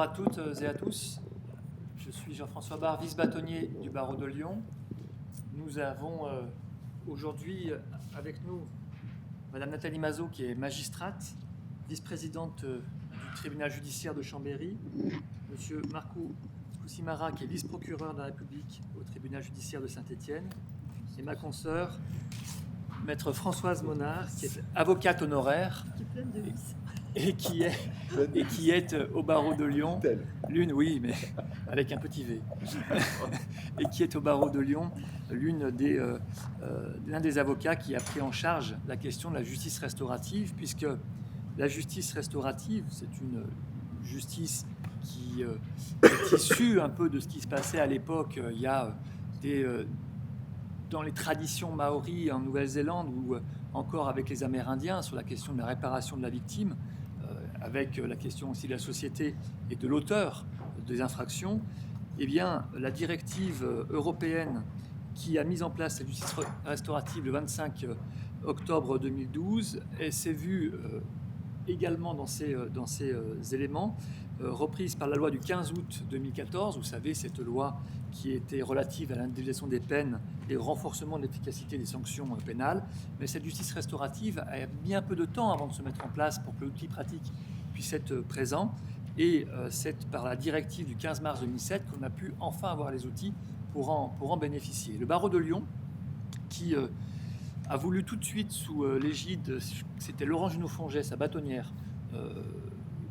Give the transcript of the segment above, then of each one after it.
à toutes et à tous. Je suis Jean-François Barre, vice-bâtonnier du barreau de Lyon. Nous avons aujourd'hui avec nous Madame Nathalie Mazot, qui est magistrate, vice-présidente du tribunal judiciaire de Chambéry, Monsieur Marco Kousimara, qui est vice-procureur de la République au tribunal judiciaire de Saint-Étienne, et ma consoeur, Maître Françoise Monard, qui est avocate honoraire et qui est au barreau de Lyon, l'une, oui, mais avec un petit V, et qui est au barreau de Lyon, l'un des avocats qui a pris en charge la question de la justice restaurative, puisque la justice restaurative, c'est une justice qui est issue un peu de ce qui se passait à l'époque. Il y a dans les traditions maoris en Nouvelle-Zélande ou encore avec les Amérindiens sur la question de la réparation de la victime, avec la question aussi de la société et de l'auteur des infractions, eh bien, la directive européenne qui a mis en place la justice restaurative le 25 octobre 2012 s'est vue également dans ces éléments, reprise par la loi du 15 août 2014, vous savez, cette loi qui était relative à l'individualisation des peines et au renforcement de l'efficacité des sanctions pénales. Mais cette justice restaurative a mis un peu de temps avant de se mettre en place pour que l'outil pratique puisse être présent. Et c'est par la directive du 15 mars 2007 qu'on a pu enfin avoir les outils pour en bénéficier. Le barreau de Lyon, qui a voulu tout de suite, sous l'égide, c'était Laurent Junot-Fonget, sa bâtonnière,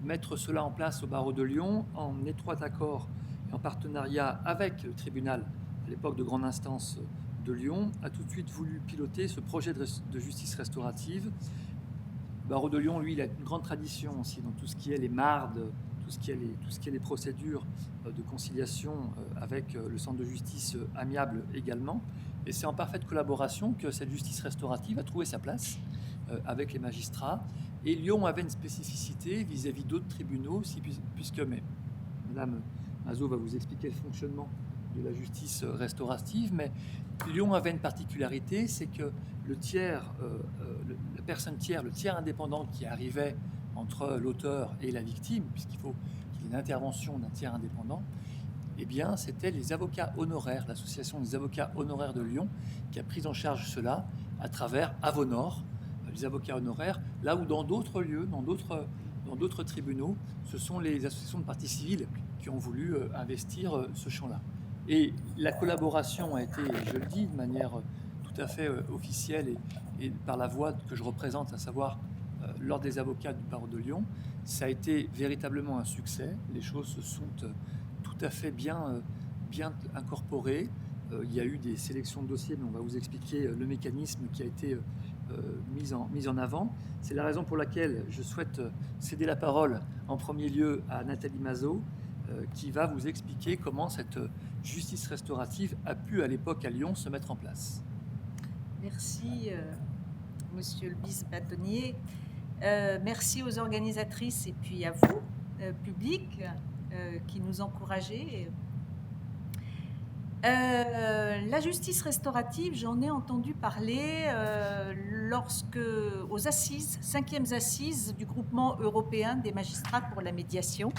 mettre cela en place au barreau de Lyon, en étroit accord et en partenariat avec le tribunal, à l'époque de grande instance de Lyon, a tout de suite voulu piloter ce projet de justice restaurative. Le barreau de Lyon, lui, il a une grande tradition aussi dans tout ce qui est les mardes, tout ce qui est les procédures de conciliation avec le centre de justice amiable également. Et c'est en parfaite collaboration que cette justice restaurative a trouvé sa place avec les magistrats. Et Lyon avait une spécificité vis-à-vis d'autres tribunaux aussi, puisque Madame Mazot va vous expliquer le fonctionnement de la justice restaurative, mais Lyon avait une particularité, c'est que le tiers, la personne tiers, le tiers indépendant qui arrivait entre l'auteur et la victime, puisqu'il faut qu'il y ait une intervention d'un tiers indépendant, eh bien, c'était les avocats honoraires, l'association des avocats honoraires de Lyon, qui a pris en charge cela à travers Avonor, les avocats honoraires, là où dans d'autres lieux, dans d'autres tribunaux, ce sont les associations de parties civiles qui ont voulu investir ce champ-là. Et la collaboration a été, je le dis, de manière tout à fait officielle et par la voix que je représente, à savoir l'Ordre des avocats du barreau de Lyon, ça a été véritablement un succès. Les choses se sont tout à fait bien incorporées. Il y a eu des sélections de dossiers, mais on va vous expliquer le mécanisme qui a été mise en avant. C'est la raison pour laquelle je souhaite céder la parole en premier lieu à Nathalie Mazot, qui va vous expliquer comment cette justice restaurative a pu à l'époque à Lyon se mettre en place. Merci monsieur le vice-bâtonnier. Merci aux organisatrices et puis à vous, public, qui nous encouragez. La justice restaurative, j'en ai entendu parler lorsque, aux assises, 5e assises du groupement européen des magistrats pour la médiation,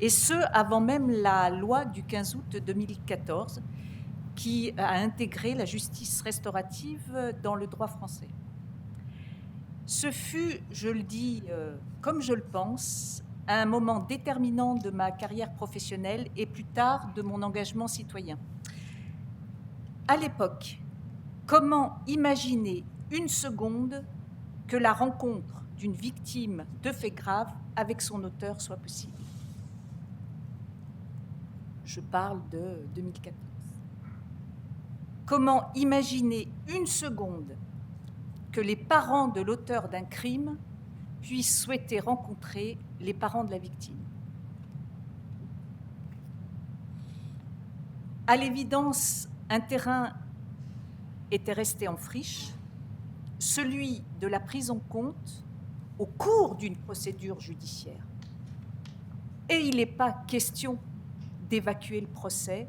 et ce, avant même la loi du 15 août 2014, qui a intégré la justice restaurative dans le droit français. Ce fut, je le dis comme je le pense, un moment déterminant de ma carrière professionnelle et plus tard de mon engagement citoyen. À l'époque, comment imaginer une seconde que la rencontre d'une victime de faits graves avec son auteur soit possible? Je parle de 2014. Comment imaginer une seconde que les parents de l'auteur d'un crime puissent souhaiter rencontrer les parents de la victime? À l'évidence, un terrain était resté en friche, celui de la prise en compte au cours d'une procédure judiciaire. Et il n'est pas question d'évacuer le procès,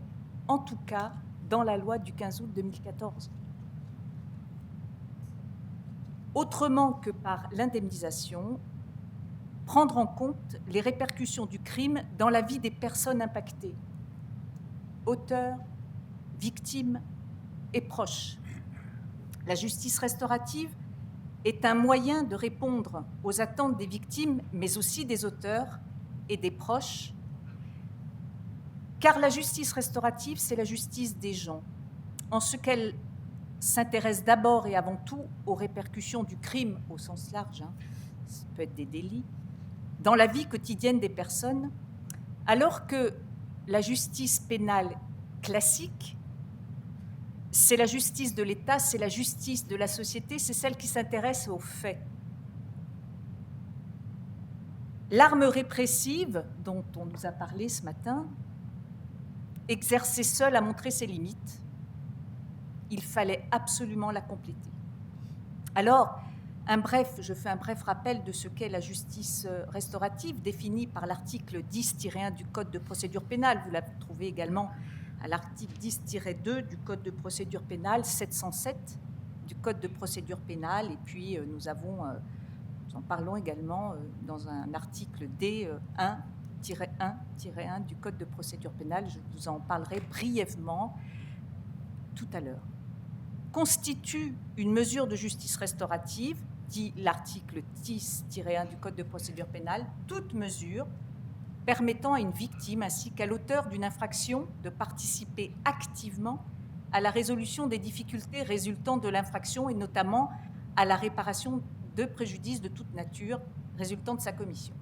en tout cas dans la loi du 15 août 2014. Autrement que par l'indemnisation, prendre en compte les répercussions du crime dans la vie des personnes impactées, auteurs, victimes et proches. La justice restaurative est un moyen de répondre aux attentes des victimes, mais aussi des auteurs et des proches, car la justice restaurative, c'est la justice des gens, en ce qu'elle s'intéresse d'abord et avant tout aux répercussions du crime au sens large, ça peut être des délits, dans la vie quotidienne des personnes, alors que la justice pénale classique, c'est la justice de l'État, c'est la justice de la société, c'est celle qui s'intéresse aux faits. L'arme répressive, dont on nous a parlé ce matin, exercée seule a montré ses limites. Il fallait absolument la compléter. Alors, je fais un bref rappel de ce qu'est la justice restaurative, définie par l'article 10-1 du Code de procédure pénale. Vous la trouvez également à l'article 10-2 du Code de procédure pénale, 707 du Code de procédure pénale, et puis nous en parlons également dans un article D1-1 du Code de procédure pénale. Je vous en parlerai brièvement tout à l'heure. Constitue une mesure de justice restaurative, dit l'article 10-1 du Code de procédure pénale, toute mesure permettant à une victime ainsi qu'à l'auteur d'une infraction de participer activement à la résolution des difficultés résultant de l'infraction et notamment à la réparation de préjudices de toute nature résultant de sa commission.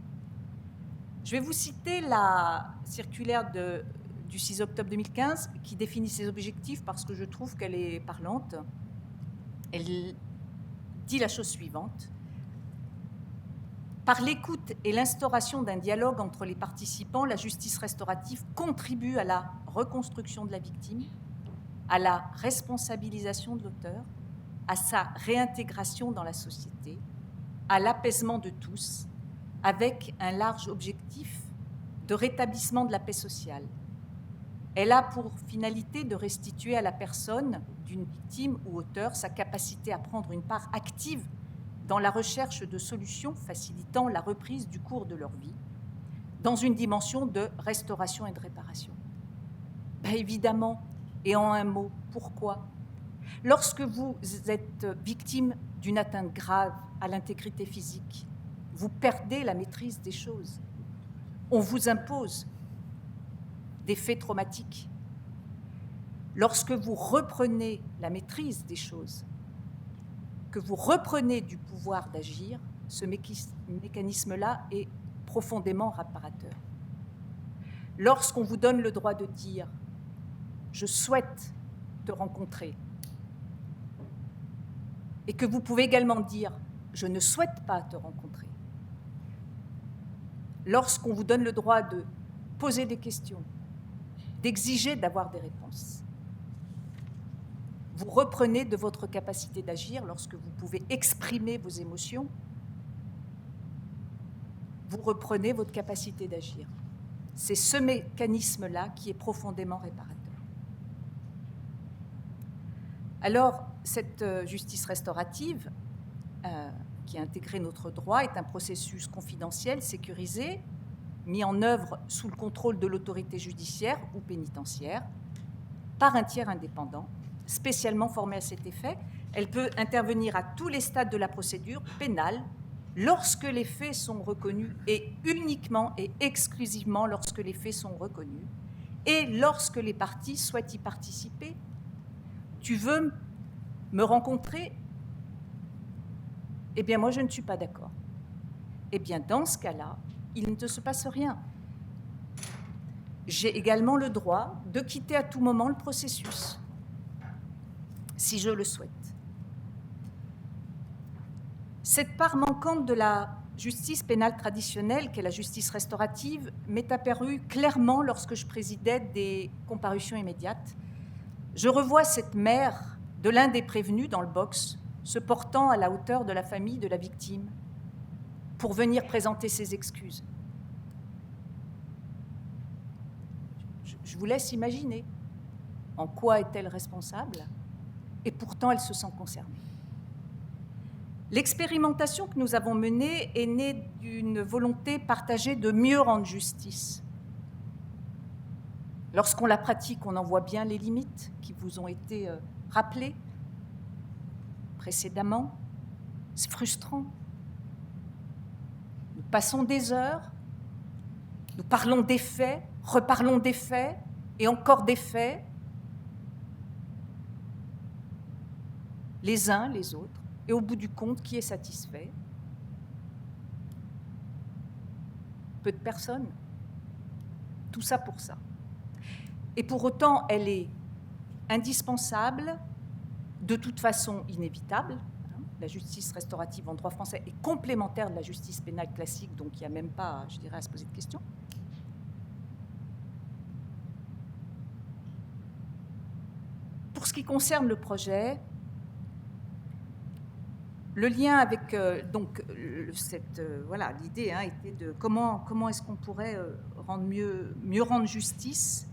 Je vais vous citer la circulaire du 6 octobre 2015 qui définit ses objectifs parce que je trouve qu'elle est parlante. Elle dit la chose suivante. Par l'écoute et l'instauration d'un dialogue entre les participants, la justice restaurative contribue à la reconstruction de la victime, à la responsabilisation de l'auteur, à sa réintégration dans la société, à l'apaisement de tous, avec un large objectif de rétablissement de la paix sociale. Elle a pour finalité de restituer à la personne d'une victime ou auteur sa capacité à prendre une part active dans la recherche de solutions facilitant la reprise du cours de leur vie, dans une dimension de restauration et de réparation. Évidemment, et en un mot, pourquoi ? Lorsque vous êtes victime d'une atteinte grave à l'intégrité physique, vous perdez la maîtrise des choses. On vous impose des faits traumatiques. Lorsque vous reprenez la maîtrise des choses, que vous reprenez du pouvoir d'agir, ce mécanisme-là est profondément réparateur. Lorsqu'on vous donne le droit de dire « je souhaite te rencontrer » et que vous pouvez également dire « je ne souhaite pas te rencontrer », lorsqu'on vous donne le droit de poser des questions, d'exiger d'avoir des réponses, vous reprenez de votre capacité d'agir lorsque vous pouvez exprimer vos émotions, vous reprenez votre capacité d'agir. C'est ce mécanisme-là qui est profondément réparateur. Alors, cette justice restaurative, qui a intégré notre droit, est un processus confidentiel, sécurisé, mis en œuvre sous le contrôle de l'autorité judiciaire ou pénitentiaire, par un tiers indépendant, spécialement formé à cet effet. Elle peut intervenir à tous les stades de la procédure pénale, lorsque les faits sont reconnus, et uniquement et exclusivement lorsque les faits sont reconnus, et lorsque les parties souhaitent y participer. Tu veux me rencontrer ? Eh bien, moi, je ne suis pas d'accord. Eh bien, dans ce cas-là, il ne se passe rien. J'ai également le droit de quitter à tout moment le processus, si je le souhaite. Cette part manquante de la justice pénale traditionnelle, qu'est la justice restaurative, m'est apparue clairement lorsque je présidais des comparutions immédiates. Je revois cette mère de l'un des prévenus dans le box, se portant à la hauteur de la famille de la victime pour venir présenter ses excuses. Je vous laisse imaginer en quoi est-elle responsable, et pourtant elle se sent concernée. L'expérimentation que nous avons menée est née d'une volonté partagée de mieux rendre justice. Lorsqu'on la pratique, on en voit bien les limites qui vous ont été rappelées précédemment. C'est frustrant. Nous passons des heures, nous parlons des faits, reparlons des faits, et encore des faits, les uns, les autres, et au bout du compte, qui est satisfait? Peu de personnes. Tout ça pour ça. Et pour autant, elle est indispensable, de toute façon inévitable. La justice restaurative en droit français est complémentaire de la justice pénale classique, donc il n'y a même pas, je dirais, à se poser de questions. Pour ce qui concerne le projet, le lien avec voilà, l'idée était de comment est-ce qu'on pourrait mieux rendre justice.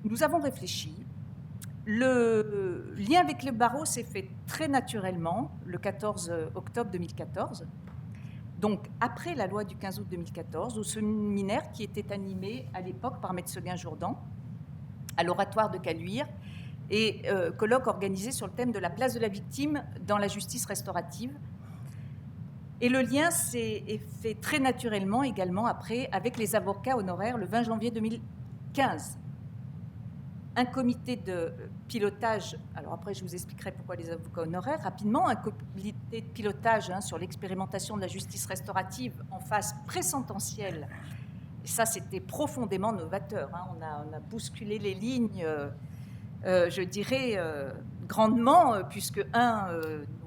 Nous avons réfléchi. Le lien avec le barreau s'est fait très naturellement le 14 octobre 2014, donc après la loi du 15 août 2014, au séminaire qui était animé à l'époque par Maître Seguin-Jourdan à l'oratoire de Caluire, et colloque organisé sur le thème de la place de la victime dans la justice restaurative. Et le lien s'est fait très naturellement également après avec les avocats honoraires le 20 janvier 2015. Un comité de pilotage, alors après je vous expliquerai pourquoi les avocats honoraires, rapidement, un comité de pilotage sur l'expérimentation de la justice restaurative en phase pré-sententielle. Et ça, c'était profondément novateur. On a bousculé les lignes, je dirais, grandement, puisque,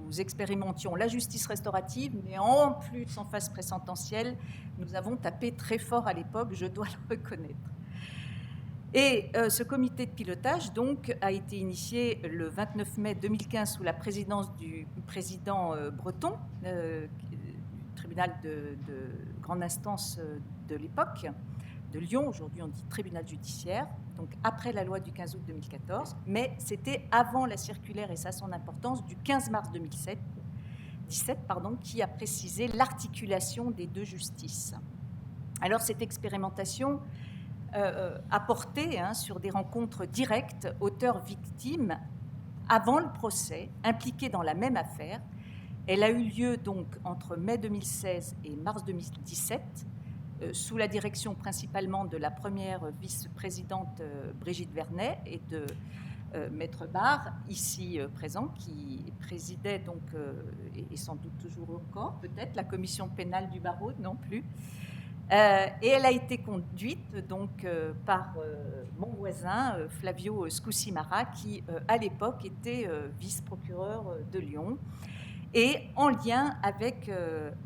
nous expérimentions la justice restaurative, mais en plus, en phase pré-sententielle, nous avons tapé très fort à l'époque, je dois le reconnaître. Et ce comité de pilotage donc, a été initié le 29 mai 2015 sous la présidence du président Breton, du tribunal de grande instance de l'époque, de Lyon. Aujourd'hui, on dit tribunal judiciaire, donc après la loi du 15 août 2014, mais c'était avant la circulaire, et ça a son importance, du 15 mars 2017, qui a précisé l'articulation des deux justices. Alors, cette expérimentation a porté sur des rencontres directes auteurs-victimes avant le procès, impliqués dans la même affaire. Elle a eu lieu donc entre mai 2016 et mars 2017, sous la direction principalement de la première vice-présidente Brigitte Vernet et de Maître Barre, ici présent, qui présidait donc, et sans doute toujours encore, peut-être, la commission pénale du barreau, non plus. Et elle a été conduite donc par mon voisin Flavio Scusimara, qui à l'époque était vice-procureur de Lyon, et en lien avec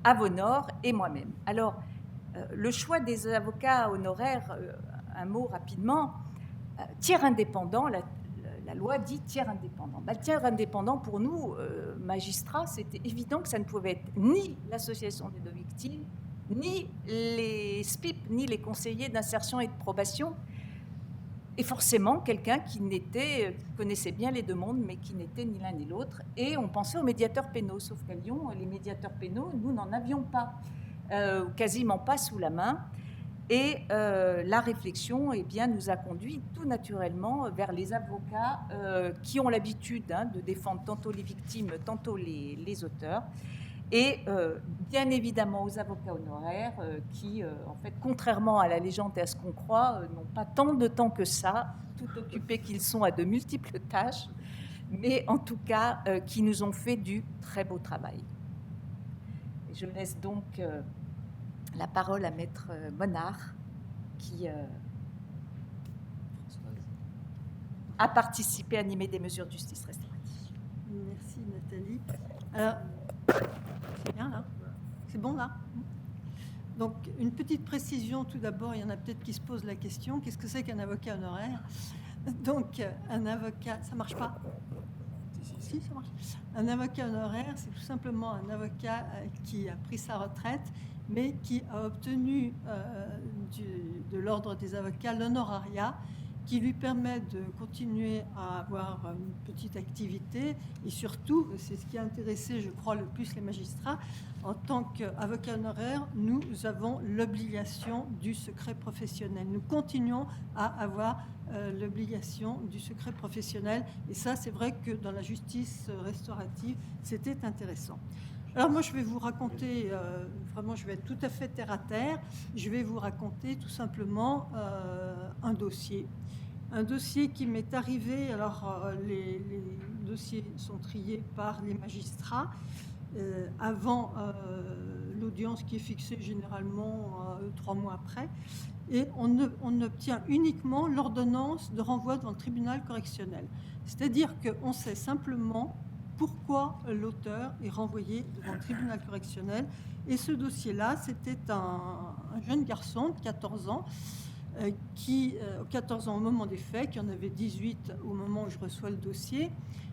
Avonor et moi-même. Alors, le choix des avocats honoraires, un mot rapidement, tiers indépendant, la loi dit tiers indépendant. Le tiers indépendant, pour nous, magistrats, c'était évident que ça ne pouvait être ni l'association des deux victimes, ni les SPIP, ni les conseillers d'insertion et de probation, et forcément quelqu'un qui connaissait bien les deux mondes, mais qui n'était ni l'un ni l'autre. Et on pensait aux médiateurs pénaux, sauf qu'à Lyon, les médiateurs pénaux, nous n'en avions pas, quasiment pas sous la main. Et la réflexion nous a conduit tout naturellement vers les avocats qui ont l'habitude de défendre tantôt les victimes, tantôt les auteurs. Et bien évidemment aux avocats honoraires qui, en fait, contrairement à la légende et à ce qu'on croit, n'ont pas tant de temps que ça, tout occupés qu'ils sont à de multiples tâches, mais en tout cas qui nous ont fait du très beau travail. Et je laisse donc la parole à Maître Monard, qui a participé à animer des mesures de justice restaurative. Merci Nathalie. Alors, c'est bien là? C'est bon là? Donc, une petite précision tout d'abord, il y en a peut-être qui se posent la question, qu'est-ce que c'est qu'un avocat honoraire? Donc, un avocat, ça marche pas? Si, ça marche. Un avocat honoraire, c'est tout simplement un avocat qui a pris sa retraite, mais qui a obtenu de l'ordre des avocats l'honorariat, qui lui permet de continuer à avoir une petite activité et surtout, c'est ce qui a intéressé, je crois, le plus les magistrats, en tant qu'avocat honoraire, nous avons l'obligation du secret professionnel. Nous continuons à avoir l'obligation du secret professionnel et ça, c'est vrai que dans la justice restaurative, c'était intéressant. Alors moi, je vais vous raconter, vraiment, je vais être tout à fait terre à terre, je vais vous raconter tout simplement un dossier qui m'est arrivé. Alors, les dossiers sont triés par les magistrats avant l'audience qui est fixée généralement 3 mois après, et on obtient uniquement l'ordonnance de renvoi devant le tribunal correctionnel. C'est-à-dire qu'on sait simplement pourquoi l'auteur est renvoyé devant le tribunal correctionnel. Et ce dossier-là, c'était un jeune garçon de 14 ans, 14 ans au moment des faits, qui en avait 18 au moment où je reçois le dossier,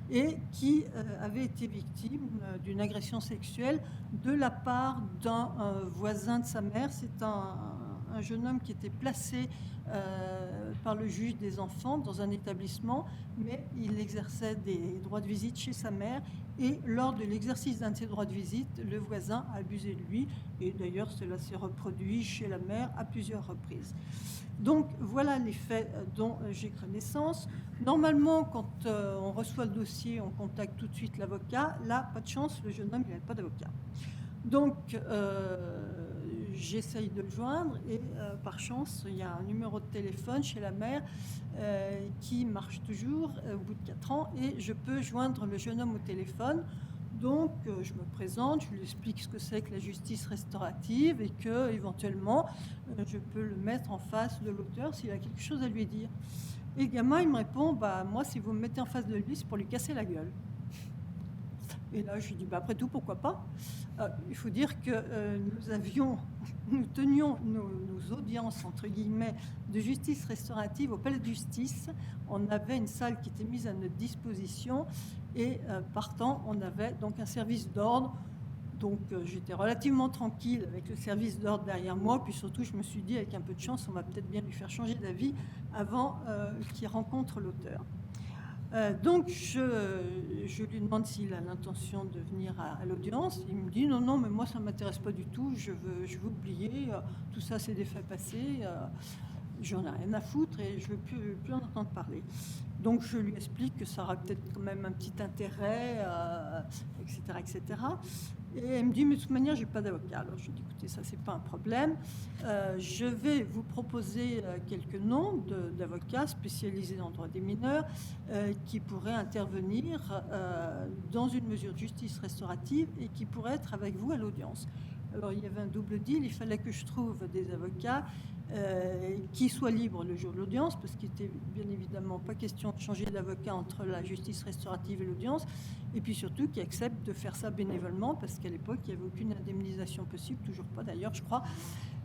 et qui avait été victime d'une agression sexuelle de la part d'un voisin de sa mère. C'est un jeune homme qui était placé par le juge des enfants dans un établissement, mais il exerçait des droits de visite chez sa mère, et lors de l'exercice d'un de ses droits de visite, le voisin a abusé de lui, et d'ailleurs cela s'est reproduit chez la mère à plusieurs reprises. Donc voilà les faits dont j'ai connaissance. Normalement, quand on reçoit le dossier, on contacte tout de suite l'avocat. Là, pas de chance, le jeune homme, il n'avait pas d'avocat. Donc, j'essaye de le joindre et par chance, il y a un numéro de téléphone chez la mère qui marche toujours au bout de 4 ans et je peux joindre le jeune homme au téléphone. Donc, je me présente, je lui explique ce que c'est que la justice restaurative et que, éventuellement, je peux le mettre en face de l'auteur s'il a quelque chose à lui dire. Et le gamin, il me répond, bah, moi, si vous me mettez en face de lui, c'est pour lui casser la gueule. Et là, je lui dis, bah, après tout, pourquoi pas ? Il faut dire que nous tenions nos audiences, entre guillemets, de justice restaurative au palais de justice. On avait une salle qui était mise à notre disposition et partant, on avait donc un service d'ordre. Donc j'étais relativement tranquille avec le service d'ordre derrière moi. Puis surtout, je me suis dit, avec un peu de chance, on va peut-être bien lui faire changer d'avis avant qu'il rencontre l'auteur. Donc, je lui demande s'il a l'intention de venir à l'audience. Il me dit non, mais moi, ça ne m'intéresse pas du tout. Je veux oublier. Tout ça, c'est des faits passés. J'en ai rien à foutre et je ne veux plus en entendre parler. Donc, je lui explique que ça aura peut-être quand même un petit intérêt, etc., etc. Et elle me dit, mais de toute manière, je n'ai pas d'avocat. Alors, je lui dis, écoutez, ça, ce n'est pas un problème. Je vais vous proposer quelques noms d'avocats spécialisés en droit des mineurs qui pourraient intervenir dans une mesure de justice restaurative et qui pourraient être avec vous à l'audience. Alors, il y avait un double deal. Il fallait que je trouve des avocats qui soient libres le jour de l'audience, parce qu'il n'était bien évidemment pas question de changer d'avocat entre la justice restaurative et l'audience, et puis surtout qui acceptent de faire ça bénévolement, parce qu'à l'époque, il n'y avait aucune indemnisation possible, toujours pas d'ailleurs, je crois.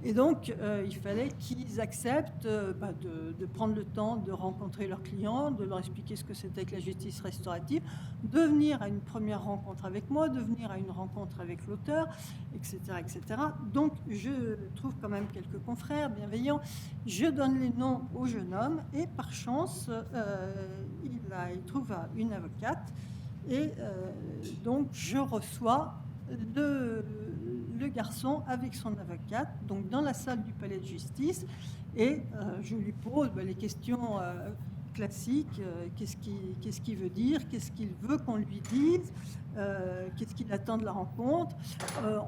Et donc, il fallait qu'ils acceptent de prendre le temps de rencontrer leurs clients, de leur expliquer ce que c'était que la justice restaurative, de venir à une première rencontre avec moi, de venir à une rencontre avec l'auteur, etc., etc. Donc, je trouve quand même quelques confrères bienveillants. Je donne les noms au jeune homme et par chance, il trouve une avocate. Et donc, je reçois le garçon avec son avocate, donc dans la salle du palais de justice, et je lui pose les questions classiques. Qu'est-ce qu'il veut dire, qu'est-ce qu'il veut qu'on lui dise, qu'est-ce qu'il attend de la rencontre.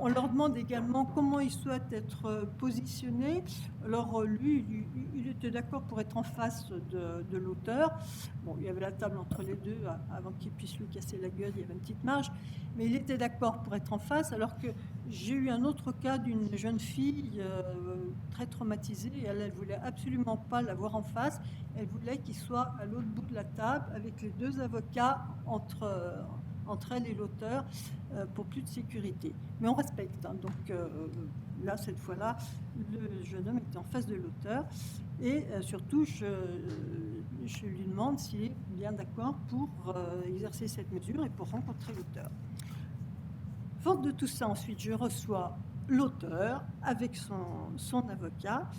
On leur demande également comment il souhaite être positionné. Alors lui, il était d'accord pour être en face de l'auteur. Bon, il y avait la table entre les deux, avant qu'il puisse lui casser la gueule, il y avait une petite marge, mais il était d'accord pour être en face, alors que j'ai eu un autre cas d'une jeune fille très traumatisée, et elle voulait absolument pas l'avoir en face, elle voulait qu'il soit à l'autre bout de la table, avec les deux avocats entre elle et l'auteur, pour plus de sécurité. Mais on respecte, hein. Donc là, cette fois-là, le jeune homme était en face de l'auteur, et surtout, je lui demande s'il est bien d'accord pour exercer cette mesure et pour rencontrer l'auteur. Forte de tout ça, ensuite, je reçois l'auteur avec son avocat.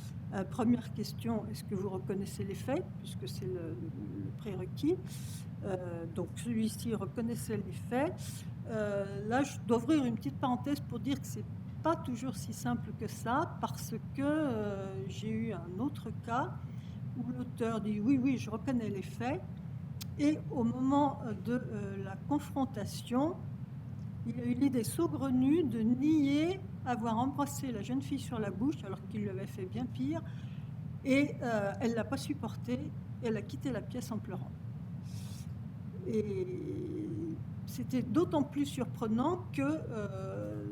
Première question, est-ce que vous reconnaissez les faits, puisque c'est le prérequis. Donc celui-ci reconnaissait les faits. Là, je dois ouvrir une petite parenthèse pour dire que c'est pas toujours si simple que ça, parce que j'ai eu un autre cas où l'auteur dit oui, je reconnais les faits, et au moment de la confrontation, il a eu l'idée saugrenue de nier avoir embrassé la jeune fille sur la bouche, alors qu'il l'avait fait bien pire, et elle ne l'a pas supporté, et elle a quitté la pièce en pleurant. Et c'était d'autant plus surprenant que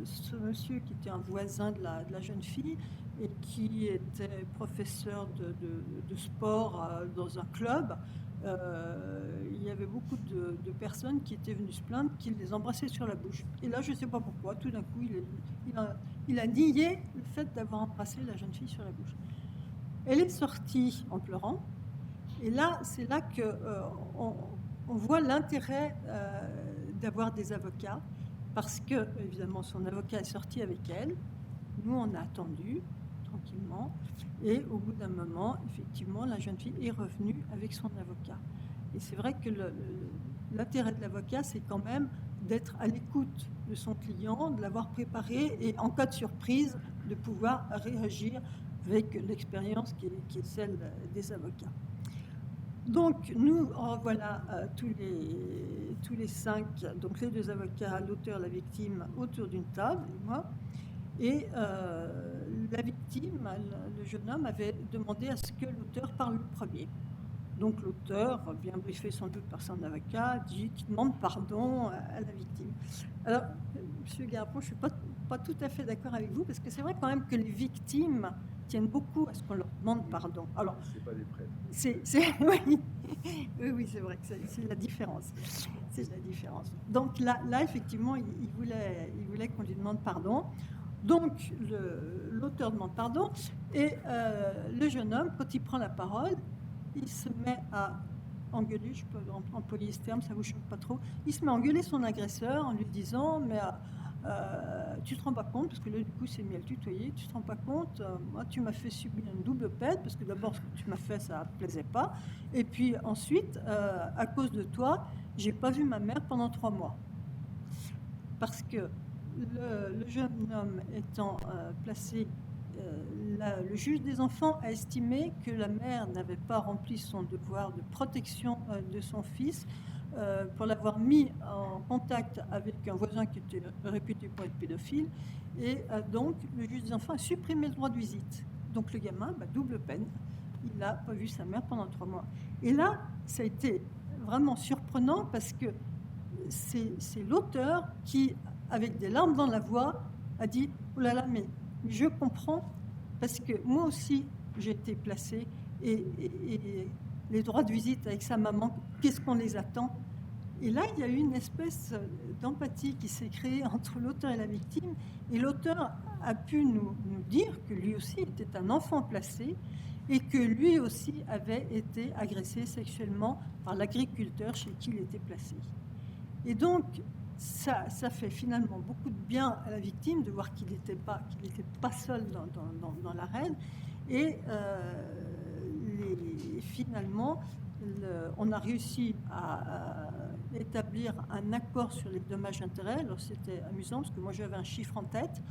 ce monsieur, qui était un voisin de la jeune fille et qui était professeur de sport dans un club, il y avait beaucoup de personnes qui étaient venues se plaindre qu'il les embrassait sur la bouche. Et là, je ne sais pas pourquoi, tout d'un coup, il a nié le fait d'avoir embrassé la jeune fille sur la bouche. Elle est sortie en pleurant, et là, c'est là qu'on voit l'intérêt d'avoir des avocats, parce que, évidemment, son avocat est sorti avec elle. Nous, on a attendu tranquillement, et au bout d'un moment, effectivement, la jeune fille est revenue avec son avocat. Et c'est vrai que l'intérêt de l'avocat, c'est quand même d'être à l'écoute de son client, de l'avoir préparé, et en cas de surprise, de pouvoir réagir avec l'expérience qui est celle des avocats. Donc, nous voilà tous les 5, donc les 2 avocats, l'auteur, la victime, autour d'une table, et moi. Et la victime, le jeune homme, avait demandé à ce que l'auteur parle le premier. Donc l'auteur, bien briefé sans doute par son avocat, dit qu'il demande pardon à la victime. Alors, M. Garapon, je ne suis pas tout à fait d'accord avec vous, parce que c'est vrai quand même que les victimes tiennent beaucoup à ce qu'on leur demande pardon. Alors, c'est pas des prêtres. Oui, c'est vrai que c'est la différence. C'est la différence. Donc là effectivement, il voulait qu'on lui demande pardon. Donc l'auteur demande pardon, et le jeune homme, quand il prend la parole, il se met à engueuler, je peux employer ce terme, ça vous choque pas trop, il se met à engueuler son agresseur en lui disant, mais tu te rends pas compte, parce que là du coup c'est mis à le tutoyer, tu te rends pas compte, moi tu m'as fait subir une double peine, parce que d'abord ce que tu m'as fait ça ne plaisait pas, et puis ensuite à cause de toi j'ai pas vu ma mère pendant 3 mois, parce que le jeune homme étant placé, le juge des enfants a estimé que la mère n'avait pas rempli son devoir de protection de son fils pour l'avoir mis en contact avec un voisin qui était réputé pour être pédophile, et donc le juge des enfants a supprimé le droit de visite. Donc le gamin, double peine, il n'a pas vu sa mère pendant 3 mois. Et là, ça a été vraiment surprenant, parce que c'est l'auteur qui, avec des larmes dans la voix, a dit « Oh là là, mais je comprends, parce que moi aussi, j'ai été placée, et les droits de visite avec sa maman, qu'est-ce qu'on les attend ?» Et là, il y a eu une espèce d'empathie qui s'est créée entre l'auteur et la victime, et l'auteur a pu nous dire que lui aussi était un enfant placé, et que lui aussi avait été agressé sexuellement par l'agriculteur chez qui il était placé. Et donc, ça fait finalement beaucoup de bien à la victime de voir qu'il n'était pas seul dans l'arène. Et finalement, on a réussi à établir un accord sur les dommages-intérêts. Alors c'était amusant, parce que moi j'avais un chiffre en tête.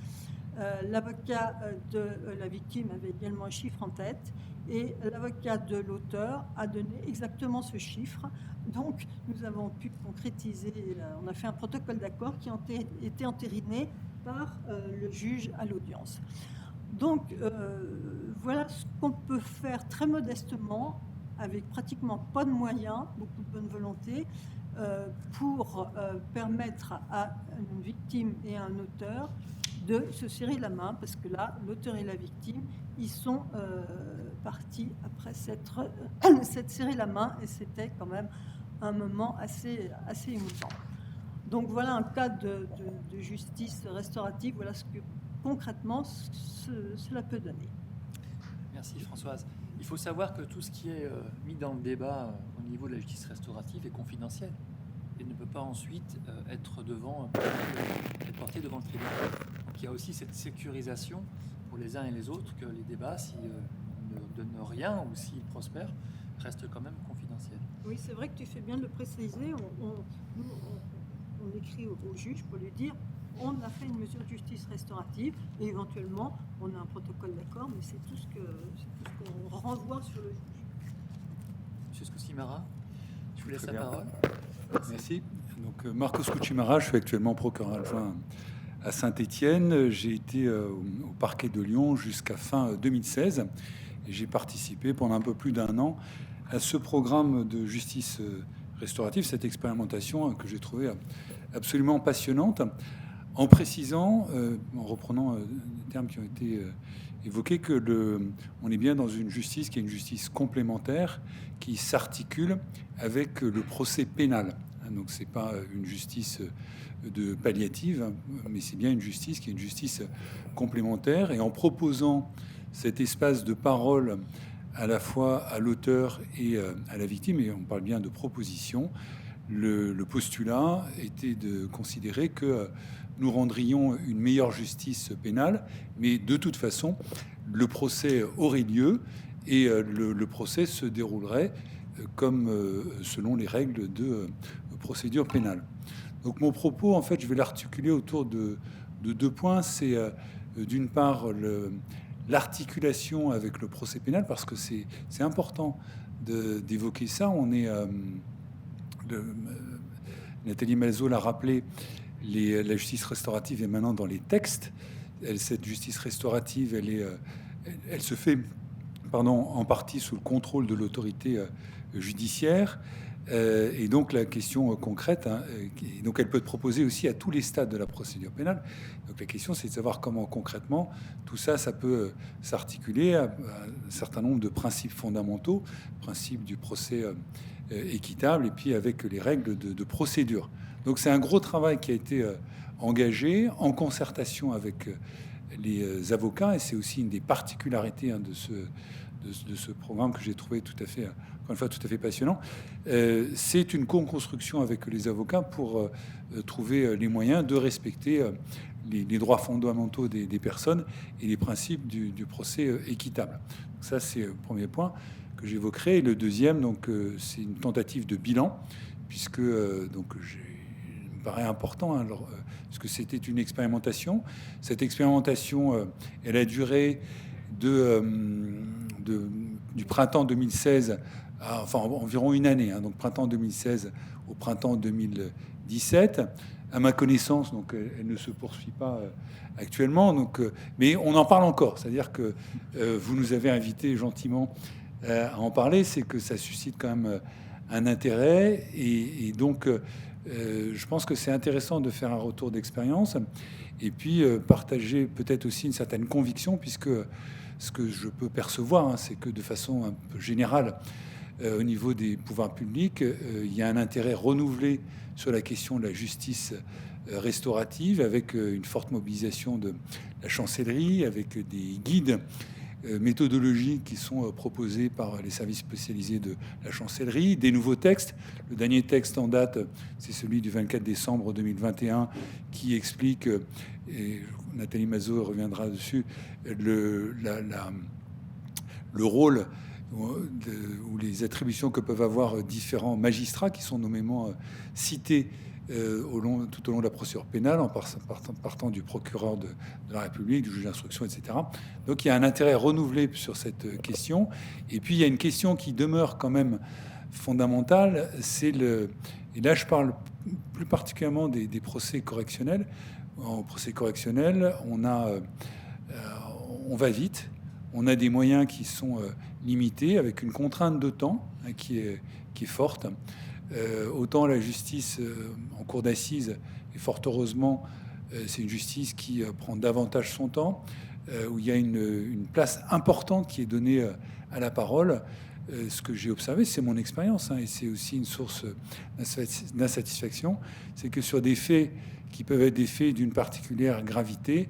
L'avocat de la victime avait également un chiffre en tête, et l'avocat de l'auteur a donné exactement ce chiffre. Donc nous avons pu concrétiser, on a fait un protocole d'accord qui a été entériné par le juge à l'audience. Donc voilà ce qu'on peut faire très modestement, avec pratiquement pas de moyens, beaucoup de bonne volonté, pour permettre à une victime et à un auteur de se serrer la main, parce que là, l'auteur et la victime, ils sont partis après s'être serré la main, et c'était quand même un moment assez émouvant. Donc voilà un cas de justice restaurative, voilà ce que concrètement cela peut donner. Merci Françoise. Il faut savoir que tout ce qui est mis dans le débat au niveau de la justice restaurative est confidentiel. et ne peut pas ensuite être porté devant le tribunal. Donc il y a aussi cette sécurisation pour les uns et les autres que les débats, s'ils ne donnent rien ou s'ils prospèrent, restent quand même confidentiels. Oui, c'est vrai que tu fais bien de le préciser. On écrit au juge pour lui dire on a fait une mesure de justice restaurative et éventuellement on a un protocole d'accord, mais c'est tout ce qu'on renvoie sur le juge. Monsieur Scoucimara, je vous laisse Très la bien. parole. Merci. Donc, Marcos Scoucimara, je suis actuellement procureur adjoint à Saint-Étienne. J'ai été au parquet de Lyon jusqu'à fin 2016 et j'ai participé pendant un peu plus d'1 an à ce programme de justice restaurative, cette expérimentation que j'ai trouvée absolument passionnante, en précisant, en reprenant des termes qui ont été évoqués, que on est bien dans une justice qui est une justice complémentaire qui s'articule avec le procès pénal. Donc c'est pas une justice de palliative, mais c'est bien une justice qui est une justice complémentaire. Et en proposant cet espace de parole à la fois à l'auteur et à la victime, et on parle bien de proposition, le postulat était de considérer que nous rendrions une meilleure justice pénale, mais de toute façon, le procès aurait lieu et le procès se déroulerait comme selon les règles de procédure pénale. Donc mon propos, en fait, je vais l'articuler autour de 2 points. C'est d'une part l'articulation avec le procès pénal, parce que c'est important d'évoquer ça. On est... Nathalie Malzo l'a rappelé, la justice restaurative est maintenant dans les textes. Cette justice restaurative, elle se fait en partie sous le contrôle de l'autorité judiciaire. Et donc la question concrète, donc elle peut être proposée aussi à tous les stades de la procédure pénale. Donc la question, c'est de savoir comment concrètement tout ça peut s'articuler à un certain nombre de principes fondamentaux, principes du procès équitable, et puis avec les règles de procédure. Donc c'est un gros travail qui a été engagé en concertation avec les avocats, et c'est aussi une des particularités de ce programme que j'ai trouvé tout à fait, encore une fois, tout à fait passionnant. C'est une co-construction avec les avocats pour trouver les moyens de respecter les droits fondamentaux des personnes et les principes du procès équitable. Donc ça, c'est le premier point que j'évoquerai. Et le deuxième, donc, c'est une tentative de bilan, puisque donc il me paraît important, parce que c'était une expérimentation. Cette expérimentation, elle a duré du printemps 2016 à, enfin, environ une année, donc printemps 2016 au printemps 2017. À ma connaissance, donc elle ne se poursuit pas actuellement, donc, mais on en parle encore. C'est-à-dire que vous nous avez invités gentiment à en parler, c'est que ça suscite quand même un intérêt, et donc je pense que c'est intéressant de faire un retour d'expérience et puis partager peut-être aussi une certaine conviction, puisque ce que je peux percevoir, c'est que de façon un peu générale, au niveau des pouvoirs publics, il y a un intérêt renouvelé sur la question de la justice restaurative, avec une forte mobilisation de la chancellerie, avec des guides méthodologiques qui sont proposés par les services spécialisés de la chancellerie, des nouveaux textes. Le dernier texte en date, c'est celui du 24 décembre 2021, qui explique, et Nathalie Malzo reviendra dessus, le rôle ou les attributions que peuvent avoir différents magistrats qui sont nommément cités tout au long de la procédure pénale, en partant du procureur de la République, du juge d'instruction, etc. Donc il y a un intérêt renouvelé sur cette question. Et puis il y a une question qui demeure quand même fondamentale, et là je parle plus particulièrement des procès correctionnels. En procès correctionnel, on va vite, on a des moyens qui sont limités, avec une contrainte de temps qui est forte. Autant la justice en cour d'assises, et fort heureusement, c'est une justice qui prend davantage son temps, où il y a une place importante qui est donnée à la parole. Ce que j'ai observé, c'est mon expérience, et c'est aussi une source d'insatisfaction, c'est que sur des faits qui peuvent être des faits d'une particulière gravité,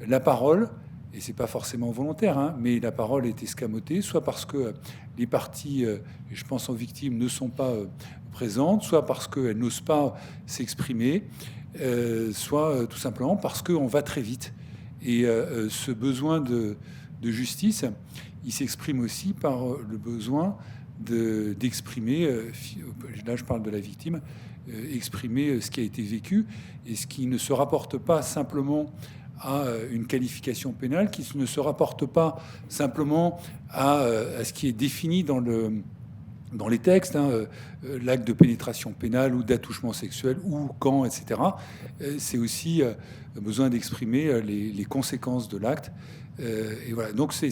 la parole et c'est pas forcément volontaire, hein, mais la parole est escamotée, soit parce que les parties, et je pense aux victimes, ne sont pas présentes, soit parce qu'elles n'osent pas s'exprimer, soit tout simplement parce qu'on va très vite. Et ce besoin de justice, il s'exprime aussi par le besoin d'exprimer, là je parle de la victime, exprimer ce qui a été vécu et ce qui ne se rapporte pas simplement à une qualification pénale, qui ne se rapporte pas simplement à ce qui est défini dans les textes, hein, l'acte de pénétration pénale ou d'attouchement sexuel, ou quand, etc. C'est aussi besoin d'exprimer les conséquences de l'acte. Et voilà. Donc c'est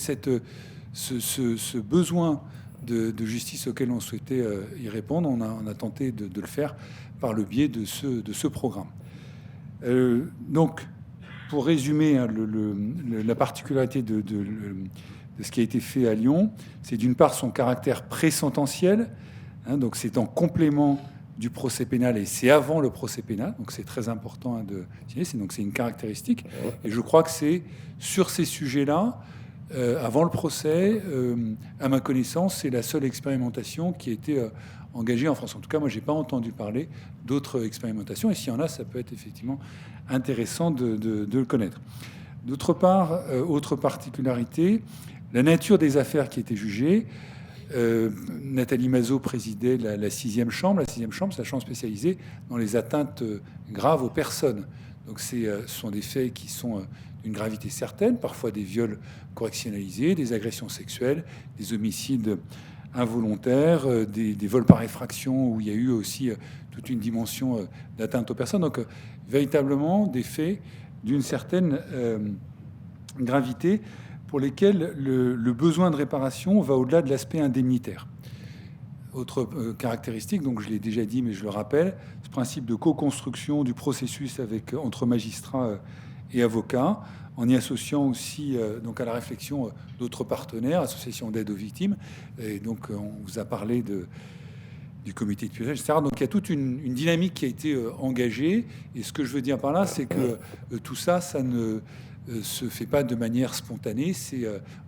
ce besoin de justice auquel on souhaitait y répondre. On a tenté de le faire par le biais de ce programme. Donc, pour résumer, hein, la particularité de ce qui a été fait à Lyon, c'est d'une part son caractère pré-sententiel, hein, donc c'est en complément du procès pénal et c'est avant le procès pénal, donc c'est très important, hein, de signaler, donc c'est une caractéristique. Et je crois que c'est sur ces sujets-là, avant le procès, à ma connaissance, c'est la seule expérimentation qui a été engagée en France. En tout cas, moi, j'ai pas entendu parler d'autres expérimentations. Et s'il y en a, ça peut être effectivement intéressant de le connaître. D'autre part, autre particularité, la nature des affaires qui étaient jugées. Nathalie Mazot présidait la 6e chambre. La 6e chambre, c'est la chambre spécialisée dans les atteintes graves aux personnes. Donc, ce sont des faits qui sont d'une gravité certaine, parfois des viols correctionnalisés, des agressions sexuelles, des homicides involontaires, des vols par effraction, où il y a eu aussi toute une dimension d'atteinte aux personnes. Donc, véritablement, des faits d'une certaine gravité pour lesquels le besoin de réparation va au-delà de l'aspect indemnitaire. Autre caractéristique, donc je l'ai déjà dit, mais je le rappelle, ce principe de co-construction du processus entre magistrats et avocats, en y associant aussi donc à la réflexion d'autres partenaires, associations d'aide aux victimes. Et donc on vous a parlé du comité de pilotage, etc. Donc il y a toute une dynamique qui a été engagée. Et ce que je veux dire par là, c'est que tout ça, ça ne se fait pas de manière spontanée.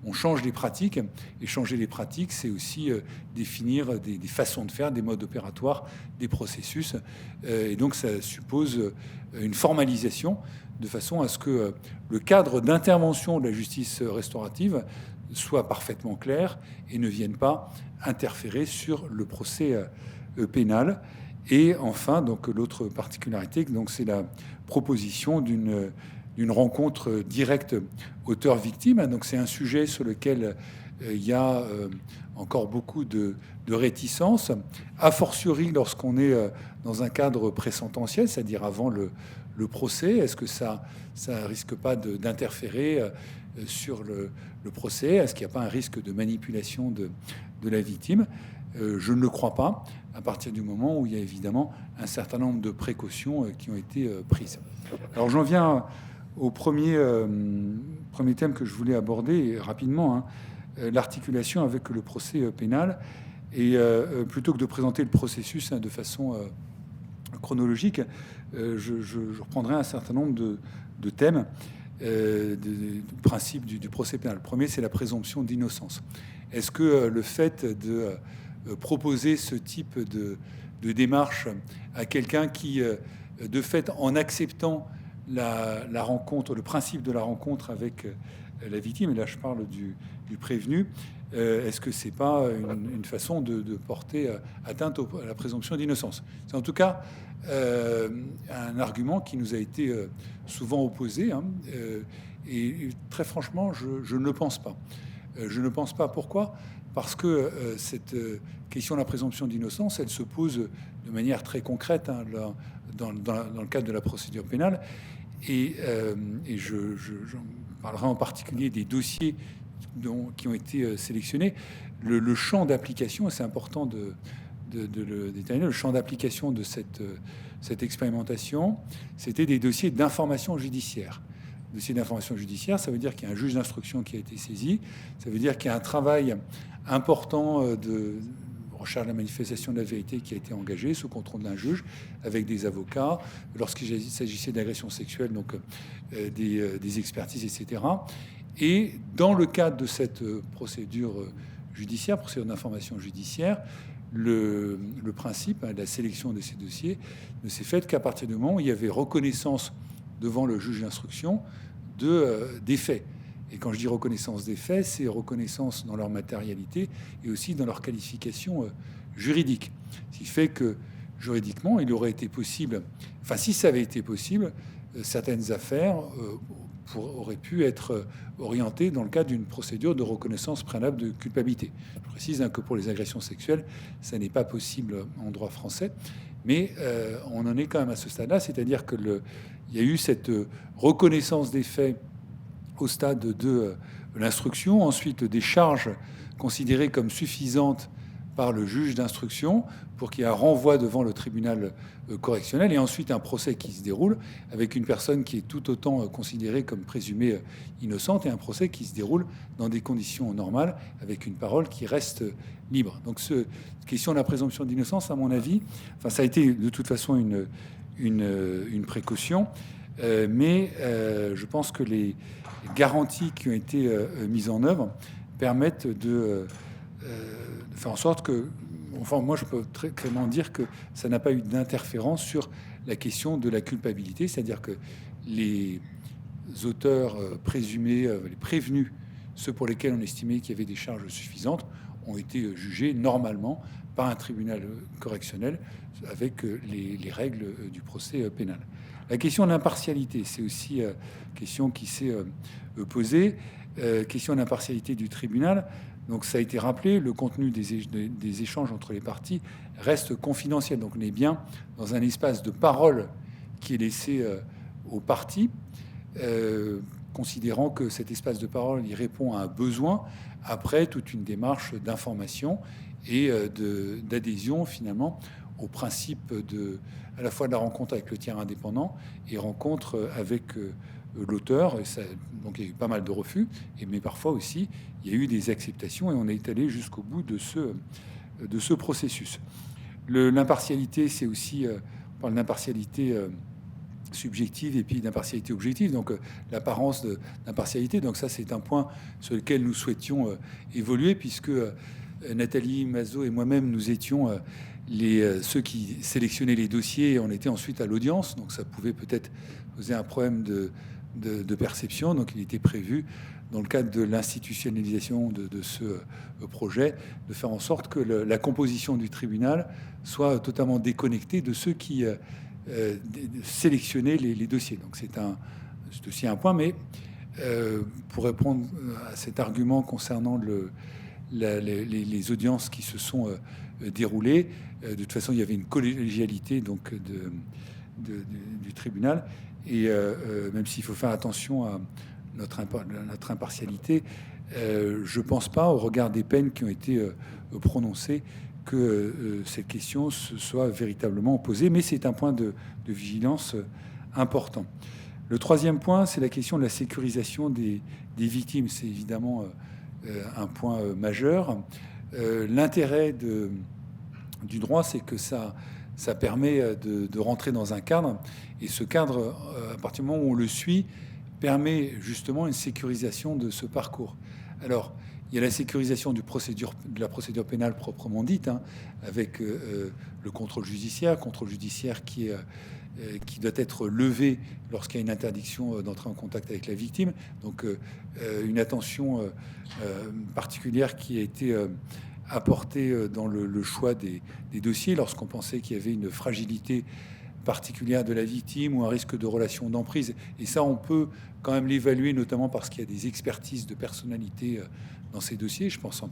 On change les pratiques. Et changer les pratiques, c'est aussi définir des façons de faire, des modes opératoires, des processus. Et donc ça suppose une formalisation de façon à ce que le cadre d'intervention de la justice restaurative soit parfaitement clair et ne vienne pas interférer sur le procès pénal. Et enfin, donc l'autre particularité, donc c'est la proposition d'une rencontre directe auteur-victime. Donc c'est un sujet sur lequel il y a encore beaucoup de réticences, a fortiori lorsqu'on est dans un cadre présententiel, c'est-à-dire avant le procès. Est-ce que ça risque pas d'interférer sur le procès? Est-ce qu'il n'y a pas un risque de manipulation de la victime? Je ne le crois pas, à partir du moment où il y a évidemment un certain nombre de précautions qui ont été prises. Alors j'en viens au premier thème que je voulais aborder rapidement, hein, l'articulation avec le procès pénal. Et plutôt que de présenter le processus de façon chronologique, je reprendrai un certain nombre de thèmes, de principes du procès pénal. Le premier, c'est la présomption d'innocence. Est-ce que le fait de proposer ce type de démarche à quelqu'un qui, de fait, en acceptant la rencontre, le principe de la rencontre avec la victime, et là je parle du prévenu, est-ce que c'est pas une façon de porter atteinte à la présomption d'innocence? C'est en tout cas un argument qui nous a été souvent opposé, hein, et très franchement, je ne le pense pas. Je ne pense pas. Pourquoi? Parce que cette question de la présomption d'innocence, elle se pose de manière très concrète, hein, dans le cadre de la procédure pénale. Et j'en parlerai en particulier des dossiers qui ont été sélectionnés. Le champ d'application, c'est important de le déterminer, le champ d'application de cette expérimentation, c'était des dossiers d'information judiciaire. Dossier d'information judiciaire, ça veut dire qu'il y a un juge d'instruction qui a été saisi, ça veut dire qu'il y a un travail important de recherche de la manifestation de la vérité qui a été engagé sous contrôle d'un juge avec des avocats, lorsqu'il s'agissait d'agressions sexuelles, donc des expertises, etc. Et dans le cadre de cette procédure judiciaire, procédure d'information judiciaire, le principe de la sélection de ces dossiers ne s'est fait qu'à partir du moment où il y avait reconnaissance devant le juge d'instruction des faits. Et quand je dis reconnaissance des faits, c'est reconnaissance dans leur matérialité et aussi dans leur qualification juridique. Ce qui fait que juridiquement, il aurait été possible, enfin si ça avait été possible, certaines affaires auraient pu être orientées dans le cadre d'une procédure de reconnaissance préalable de culpabilité. Je précise que pour les agressions sexuelles, ça n'est pas possible en droit français, mais on en est quand même à ce stade-là, c'est-à-dire que il y a eu cette reconnaissance des faits au stade de l'instruction, ensuite des charges considérées comme suffisantes par le juge d'instruction pour qu'il y ait un renvoi devant le tribunal correctionnel et ensuite un procès qui se déroule avec une personne qui est tout autant considérée comme présumée innocente et un procès qui se déroule dans des conditions normales avec une parole qui reste libre. Donc cette question de la présomption d'innocence, à mon avis, enfin, ça a été de toute façon une précaution, mais je pense que les garanties qui ont été mises en œuvre permettent de faire en sorte que, enfin, moi je peux très clairement dire que ça n'a pas eu d'interférence sur la question de la culpabilité, c'est-à-dire que les auteurs présumés, les prévenus, ceux pour lesquels on estimait qu'il y avait des charges suffisantes, ont été jugés normalement par un tribunal correctionnel avec les règles du procès pénal. La question de l'impartialité, c'est aussi une question qui s'est posée. Question de l'impartialité du tribunal. Donc ça a été rappelé, le contenu des échanges entre les parties reste confidentiel. Donc on est bien dans un espace de parole qui est laissé aux parties, considérant que cet espace de parole il répond à un besoin après toute une démarche d'information et d'adhésion finalement au principe à la fois de la rencontre avec le tiers indépendant et rencontre avec l'auteur. Et ça, donc il y a eu pas mal de refus, mais parfois aussi il y a eu des acceptations et on est allé jusqu'au bout de ce processus. L'impartialité, c'est aussi, on parle d'impartialité subjective et puis d'impartialité objective, donc l'apparence d'impartialité. Donc ça, c'est un point sur lequel nous souhaitions évoluer, puisque Nathalie Mazot et moi-même, nous étions ceux qui sélectionnaient les dossiers et on était ensuite à l'audience, donc ça pouvait peut-être poser un problème de perception. Donc il était prévu, dans le cadre de l'institutionnalisation de ce projet, de faire en sorte que la composition du tribunal soit totalement déconnectée de ceux qui sélectionner les dossiers. Donc c'est aussi un point, mais pour répondre à cet argument concernant les audiences qui se sont déroulées, de toute façon il y avait une collégialité donc du tribunal, et même s'il faut faire attention à notre impartialité, je ne pense pas, au regard des peines qui ont été prononcées, que cette question se soit véritablement posée, mais c'est un point de vigilance important. Le troisième point, c'est la question de la sécurisation des victimes. C'est évidemment un point majeur. L'intérêt du droit, c'est que ça permet de rentrer dans un cadre, et ce cadre, à partir du moment où on le suit, permet justement une sécurisation de ce parcours. Alors, il y a la sécurisation de la procédure pénale proprement dite, avec le contrôle judiciaire qui doit être levé lorsqu'il y a une interdiction d'entrer en contact avec la victime. Donc une attention particulière qui a été apportée dans le choix des dossiers lorsqu'on pensait qu'il y avait une fragilité particulière de la victime ou un risque de relation d'emprise. Et ça, on peut quand même l'évaluer, notamment parce qu'il y a des expertises de personnalité dans ces dossiers. Je pense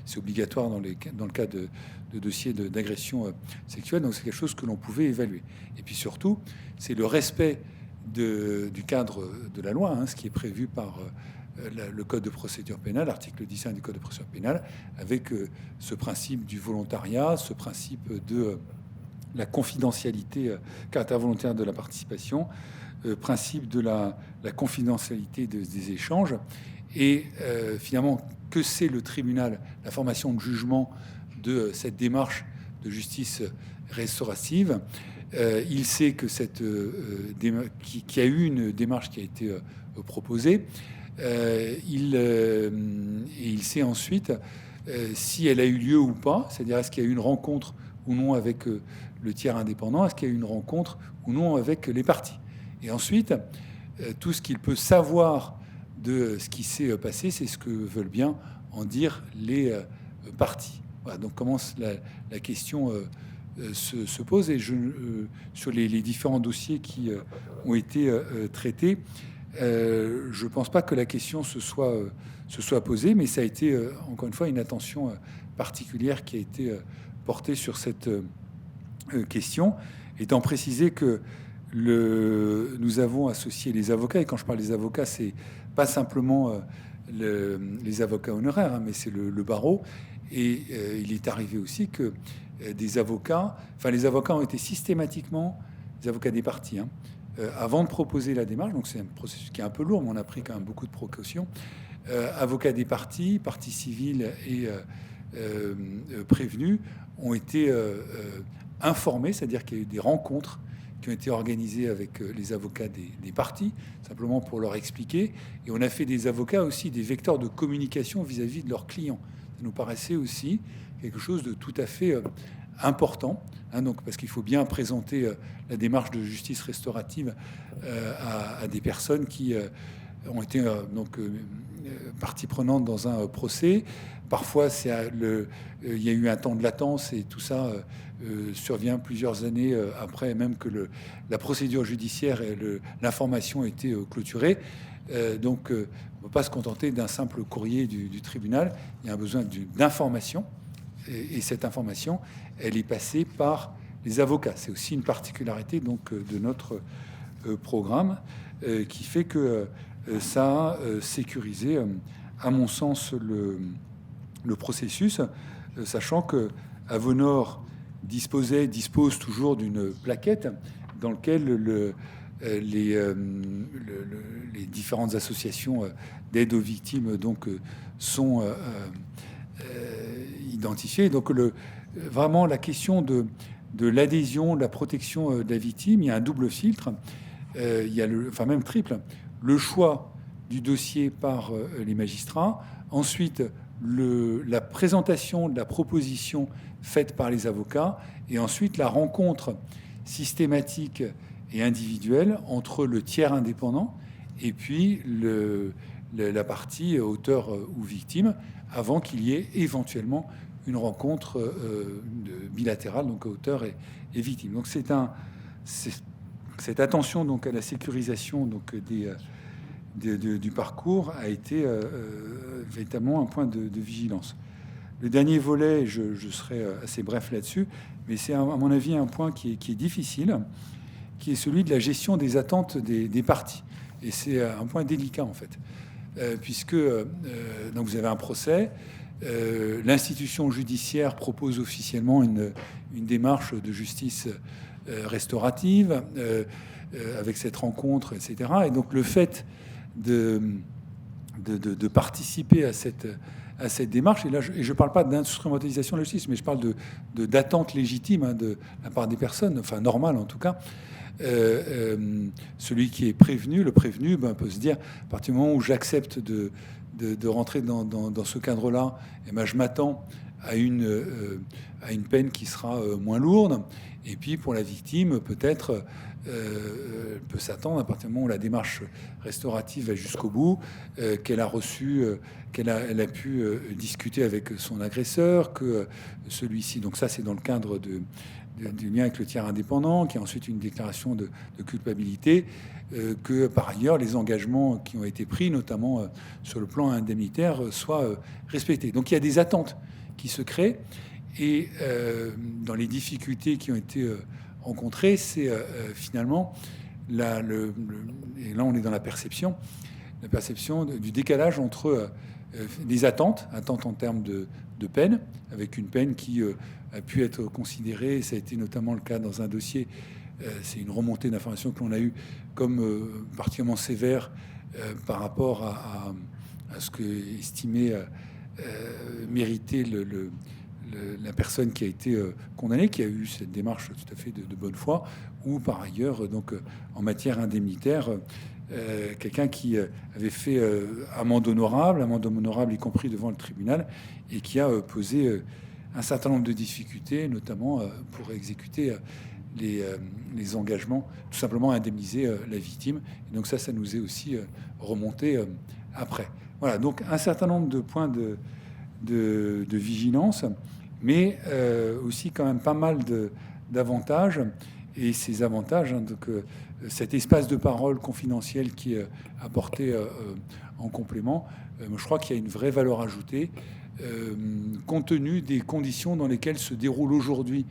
c'est obligatoire dans le cas de dossiers d'agression sexuelle. Donc c'est quelque chose que l'on pouvait évaluer. Et puis surtout, c'est le respect du cadre de la loi, ce qui est prévu par le Code de procédure pénale, l'article 11 du Code de procédure pénale, avec ce principe du volontariat, ce principe de la confidentialité, caractère volontaire de la participation, principe de la confidentialité des échanges, et finalement que c'est le tribunal, la formation de jugement de cette démarche de justice restaurative. Il sait que qu'il y a eu une démarche qui a été proposée. il sait ensuite si elle a eu lieu ou pas, c'est-à-dire est-ce qu'il y a eu une rencontre ou non avec le tiers indépendant, est-ce qu'il y a eu une rencontre ou non avec les parties. Et ensuite, tout ce qu'il peut savoir de ce qui s'est passé, c'est ce que veulent bien en dire les parties. Voilà, donc commence la question se pose, et sur les différents dossiers qui ont été traités, je ne pense pas que la question se soit posée, mais ça a été, encore une fois, une attention particulière qui a été portée sur cette question, étant précisé que nous avons associé les avocats, et quand je parle des avocats, c'est pas simplement les avocats honoraires, hein, mais c'est le barreau, et il est arrivé aussi que les avocats ont été systématiquement les avocats des parties, hein, avant de proposer la démarche, donc c'est un processus qui est un peu lourd, mais on a pris quand même beaucoup de précautions. Avocats des parties civiles et prévenus ont été informés, c'est-à-dire qu'il y a eu des rencontres qui ont été organisées avec les avocats des parties, simplement pour leur expliquer. Et on a fait des avocats aussi des vecteurs de communication vis-à-vis de leurs clients. Ça nous paraissait aussi quelque chose de tout à fait important, hein, donc, parce qu'il faut bien présenter la démarche de justice restaurative à des personnes qui ont été partie prenante dans un procès. Parfois, il y a eu un temps de latence, et tout ça survient plusieurs années après même que la procédure judiciaire et l'information a été clôturée. Donc, on ne peut pas se contenter d'un simple courrier du tribunal. Il y a un besoin d'information, et cette information, elle est passée par les avocats. C'est aussi une particularité donc de notre programme qui fait que ça a sécurisé, à mon sens, le processus, sachant que Avonor dispose toujours d'une plaquette dans laquelle les différentes associations d'aide aux victimes donc sont identifiées. Donc vraiment la question de l'adhésion, de la protection de la victime, il y a un double filtre, il y a même triple, le choix du dossier par les magistrats, ensuite la présentation de la proposition faite par les avocats, et ensuite la rencontre systématique et individuelle entre le tiers indépendant et puis la partie auteur ou victime, avant qu'il y ait éventuellement une rencontre bilatérale, donc auteur et victime. Donc cette attention donc à la sécurisation donc du parcours a été véritablement un point de vigilance. Le dernier volet, je serai assez bref là-dessus, mais c'est à mon avis un point qui est difficile, qui est celui de la gestion des attentes des parties. Et c'est un point délicat en fait, puisque donc vous avez un procès, l'institution judiciaire propose officiellement une démarche de justice restaurative avec cette rencontre, etc. Et donc le fait de participer à cette démarche, et là je ne parle pas d'instrumentalisation de la justice, mais je parle d'attente légitime, hein, de la part des personnes, enfin normale en tout cas. Celui qui est prévenu, le prévenu, peut se dire, à partir du moment où j'accepte de rentrer dans ce cadre-là, je m'attends à une peine qui sera moins lourde. Et puis pour la victime, peut-être peut s'attendre, à partir du moment où la démarche restaurative va jusqu'au bout, qu'elle a reçu, elle a pu discuter avec son agresseur, que celui-ci, donc ça c'est dans le cadre du lien avec le tiers indépendant, qui a ensuite une déclaration de culpabilité, que par ailleurs les engagements qui ont été pris, notamment sur le plan indemnitaire, soient respectés. Donc il y a des attentes qui se créent, et dans les difficultés qui ont été rencontrées, c'est finalement et là on est dans la perception du décalage entre les attentes en termes de peine, avec une peine qui a pu être considérée, ça a été notamment le cas dans un dossier, c'est une remontée d'informations que l'on a eue comme particulièrement sévère par rapport à ce que estimait mériter la personne qui a été condamnée, qui a eu cette démarche tout à fait de bonne foi, ou par ailleurs, donc, en matière indemnitaire, quelqu'un qui avait fait amende honorable, y compris devant le tribunal, et qui a posé un certain nombre de difficultés, notamment pour exécuter les engagements, tout simplement indemniser la victime. Et donc ça nous est aussi remonté après. Voilà, donc un certain nombre de points de vigilance, mais aussi quand même pas mal d'avantages. Et ces avantages, donc, cet espace de parole confidentiel qui est apporté en complément, je crois qu'il y a une vraie valeur ajoutée, compte tenu des conditions dans lesquelles se déroule aujourd'hui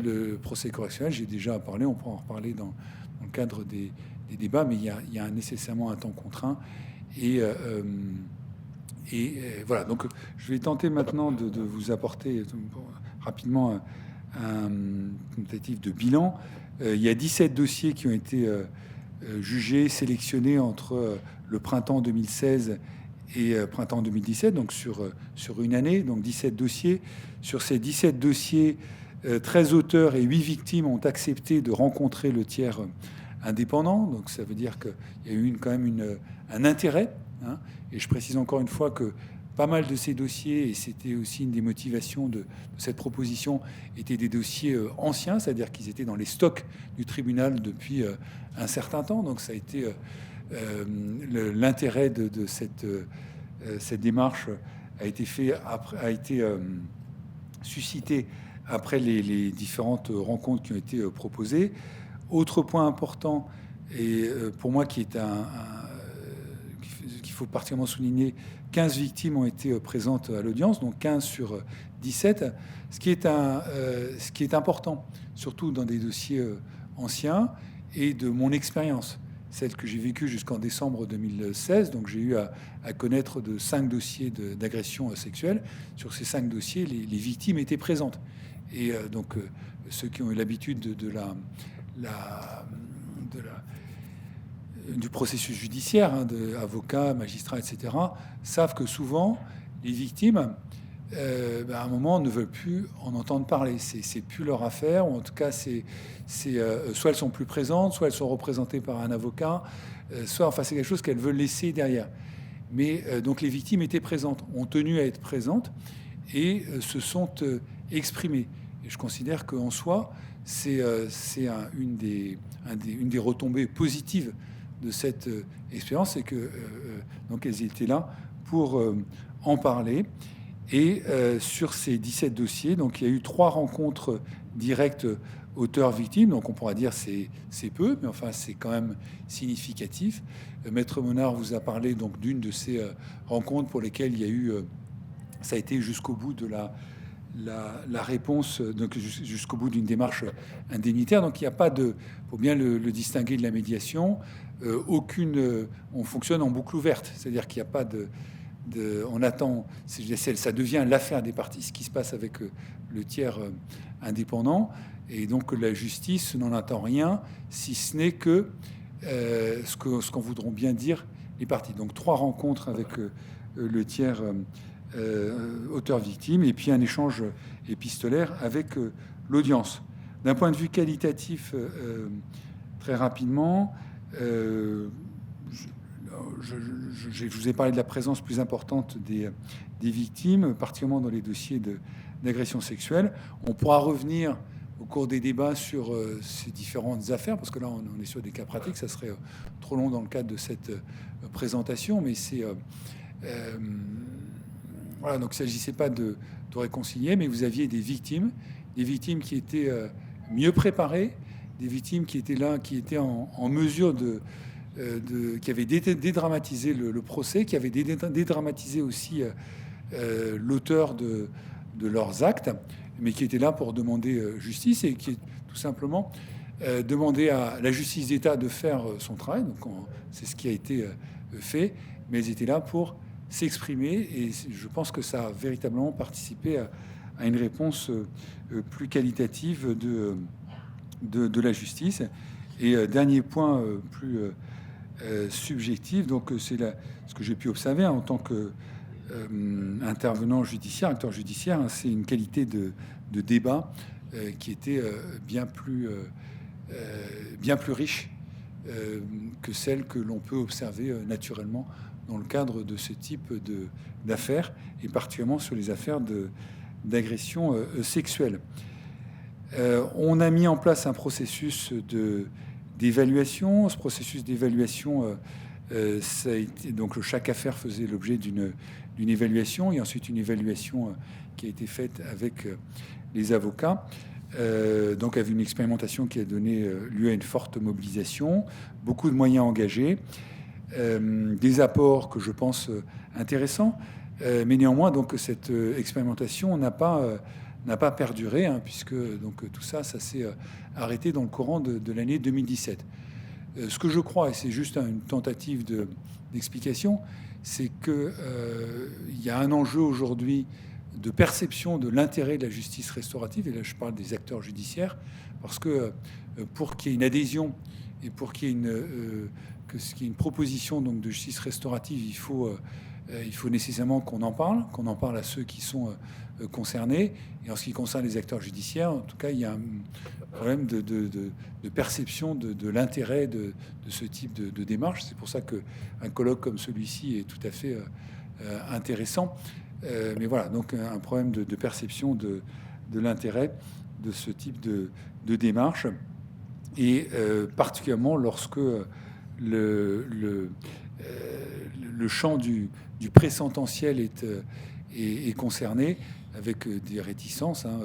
le procès correctionnel. J'ai déjà parlé, on pourra en reparler dans le cadre des débats, mais il y a nécessairement un temps contraint. Et voilà, donc je vais tenter maintenant de vous apporter rapidement un tentative de bilan. Il y a 17 dossiers qui ont été jugés, sélectionnés entre le printemps 2016 et printemps 2017, donc sur une année, donc 17 dossiers. Sur ces 17 dossiers, 13 auteurs et 8 victimes ont accepté de rencontrer le tiers indépendant. Donc ça veut dire qu'il y a eu quand même un intérêt. Hein. Et je précise encore une fois que pas mal de ces dossiers, et c'était aussi une des motivations de cette proposition, étaient des dossiers anciens, c'est-à-dire qu'ils étaient dans les stocks du tribunal depuis un certain temps. Donc ça a été l'intérêt de cette démarche a été suscité après les différentes rencontres qui ont été proposées. Autre point important, et pour moi qu'il faut particulièrement souligner, 15 victimes ont été présentes à l'audience, donc 15 sur 17, ce qui est important, surtout dans des dossiers anciens, et de mon expérience, celle que j'ai vécue jusqu'en décembre 2016. Donc j'ai eu à connaître de 5 dossiers d'agression sexuelle. Sur ces 5 dossiers, les victimes étaient présentes. Et donc ceux qui ont eu l'habitude du processus judiciaire, hein, d'avocats, magistrats, etc., savent que souvent, les victimes, à un moment, ne veulent plus en entendre parler. C'est plus leur affaire, ou en tout cas, soit elles sont plus présentes, soit elles sont représentées par un avocat, soit, enfin, c'est quelque chose qu'elles veulent laisser derrière. Mais donc, les victimes étaient présentes, ont tenu à être présentes, et se sont exprimées. Et je considère qu'en soi, c'est une des retombées positives de cette expérience, c'est que donc elles étaient là pour en parler. Et sur ces 17 dossiers, donc il y a eu 3 rencontres directes auteurs-victimes, donc on pourra dire c'est peu, mais enfin c'est quand même significatif. Maître Monard vous a parlé donc d'une de ces rencontres pour lesquelles il y a eu, ça a été jusqu'au bout de la réponse, donc jusqu'au bout d'une démarche indemnitaire. Donc il n'y a pas de, faut bien le distinguer de la médiation. On fonctionne en boucle ouverte, c'est-à-dire qu'il n'y a pas on attend, ça devient l'affaire des parties, ce qui se passe avec le tiers indépendant, et donc la justice n'en attend rien, si ce n'est que ce qu'en voudront bien dire les parties. Donc 3 rencontres avec le tiers auteur-victime, et puis un échange épistolaire avec l'audience. D'un point de vue qualitatif, très rapidement, je vous ai parlé de la présence plus importante des victimes, particulièrement dans les dossiers d'agression sexuelle. On pourra revenir au cours des débats sur ces différentes affaires, parce que là, on est sur des cas pratiques, ça serait trop long dans le cadre de cette présentation, mais c'est... voilà, donc il ne s'agissait pas de réconcilier, mais vous aviez des victimes qui étaient mieux préparées, des victimes qui étaient là, qui étaient en mesure qui avaient dédramatisé le procès, qui avaient dédramatisé aussi l'auteur de leurs actes, mais qui étaient là pour demander justice, et qui tout simplement demandaient à la justice d'État de faire son travail. Donc c'est ce qui a été fait, mais ils étaient là pour s'exprimer, et je pense que ça a véritablement participé à une réponse plus qualitative de la justice. Et dernier point plus subjectif, donc c'est ce que j'ai pu observer en tant que intervenant judiciaire, acteur judiciaire, hein, c'est une qualité de débat qui était bien plus riche que celle que l'on peut observer naturellement dans le cadre de ce type d'affaires, et particulièrement sur les affaires d'agression sexuelle. On a mis en place un processus d'évaluation. Ce processus d'évaluation, ça a été, donc chaque affaire faisait l'objet d'une évaluation, et ensuite une évaluation qui a été faite avec les avocats. Donc avec une expérimentation qui a donné lieu à une forte mobilisation, beaucoup de moyens engagés, des apports que je pense intéressants, mais néanmoins donc cette expérimentation n'a pas perduré, hein, puisque donc tout ça s'est arrêté dans le courant de l'année 2017. Ce que je crois, et c'est juste une tentative d'explication, c'est qu'il y a un enjeu aujourd'hui de perception de l'intérêt de la justice restaurative, et là je parle des acteurs judiciaires, parce que pour qu'il y ait une adhésion et pour qu'il y ait une proposition donc, de justice restaurative, il faut nécessairement qu'on en parle à ceux qui sont concernés. Et en ce qui concerne les acteurs judiciaires, en tout cas, il y a un problème de perception de l'intérêt de ce type de démarche. C'est pour ça qu'un colloque comme celui-ci est tout à fait intéressant. Mais voilà, donc un problème de perception de l'intérêt de ce type de démarche, et particulièrement lorsque le champ du présententiel est concerné, avec des réticences, hein,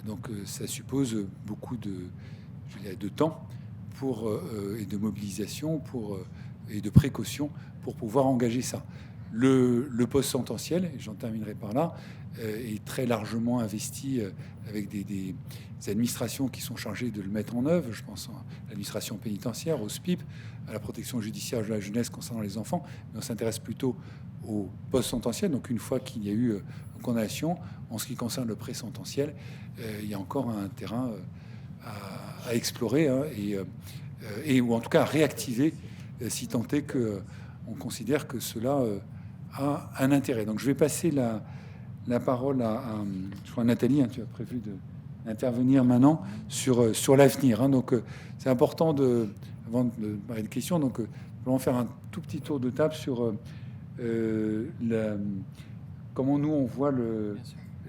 donc ça suppose beaucoup de temps et de mobilisation et de précaution pour pouvoir engager ça. Le post-sententiel, et j'en terminerai par là, est très largement investi avec des administrations qui sont chargées de le mettre en œuvre. Je pense à l'administration pénitentiaire, au SPIP, à la protection judiciaire de la jeunesse concernant les enfants. Mais on s'intéresse plutôt au post-sententiel. Donc une fois qu'il y a eu condamnation, en ce qui concerne le pré-sententiel, il y a encore un terrain à explorer, hein, ou en tout cas à réactiver, si tant est qu'on considère que cela a un intérêt. Donc je vais passer la parole je crois, Nathalie, hein, tu as prévu d'intervenir maintenant sur l'avenir. Hein. Donc c'est important, avant de parler de questions, donc nous allons faire un tout petit tour de table sur comment nous on voit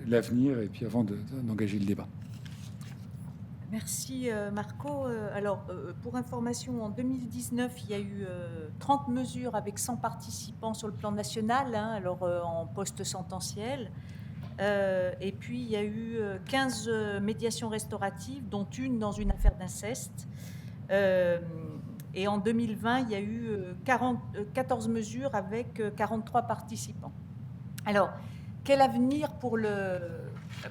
l'avenir, et puis avant d'engager le débat. Merci Marco. Alors, pour information, en 2019, il y a eu 30 mesures avec 100 participants sur le plan national, hein, alors en post-sententiel. Et puis, il y a eu 15 médiations restauratives, dont une dans une affaire d'inceste. Et en 2020, il y a eu 14 mesures avec 43 participants. Alors, quel avenir pour le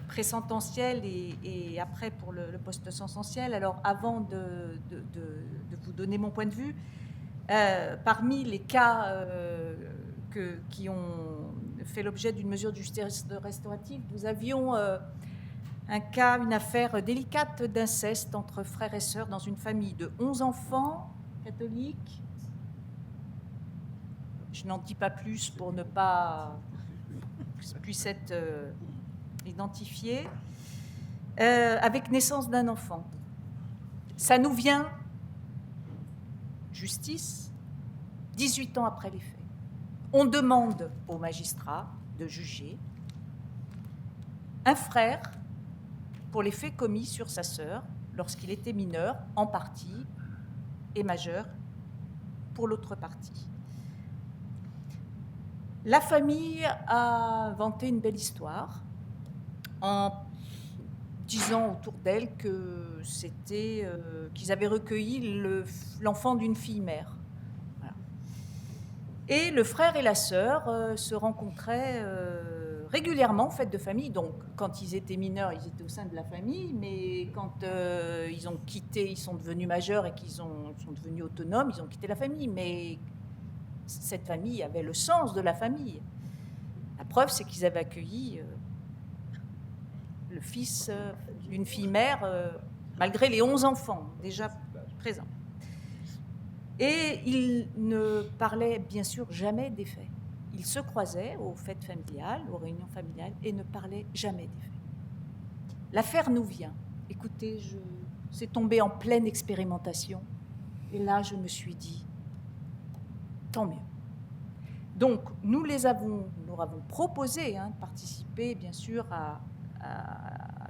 pré-sententiel et après pour le post-sententiel? Alors, avant de vous donner mon point de vue, parmi les cas qui ont fait l'objet d'une mesure de justice restaurative, nous avions une affaire délicate d'inceste entre frères et sœurs dans une famille de 11 enfants catholiques. Je n'en dis pas plus pour ne pas que ça puisse être identifié, avec naissance d'un enfant. Ça nous vient, justice, 18 ans après les faits. On demande au magistrat de juger un frère pour les faits commis sur sa sœur lorsqu'il était mineur en partie et majeur pour l'autre partie. La famille a inventé une belle histoire en disant autour d'elle que qu'ils avaient recueilli l'enfant d'une fille-mère. Voilà. Et le frère et la sœur se rencontraient régulièrement en fête de famille. Donc, quand ils étaient mineurs, ils étaient au sein de la famille, mais quand ils ont quitté, ils sont devenus majeurs et qu'ils sont devenus autonomes, ils ont quitté la famille. Mais cette famille avait le sens de la famille. La preuve, c'est qu'ils avaient accueilli le fils d'une fille-mère, malgré les 11 enfants déjà présents. Et ils ne parlaient bien sûr jamais des faits. ils se croisaient aux fêtes familiales, aux réunions familiales, et ne parlaient jamais des faits. L'affaire nous vient. Écoutez, c'est tombé en pleine expérimentation. Et là, je me suis dit, tant mieux. Donc, nous leur avons proposé de participer, bien sûr, à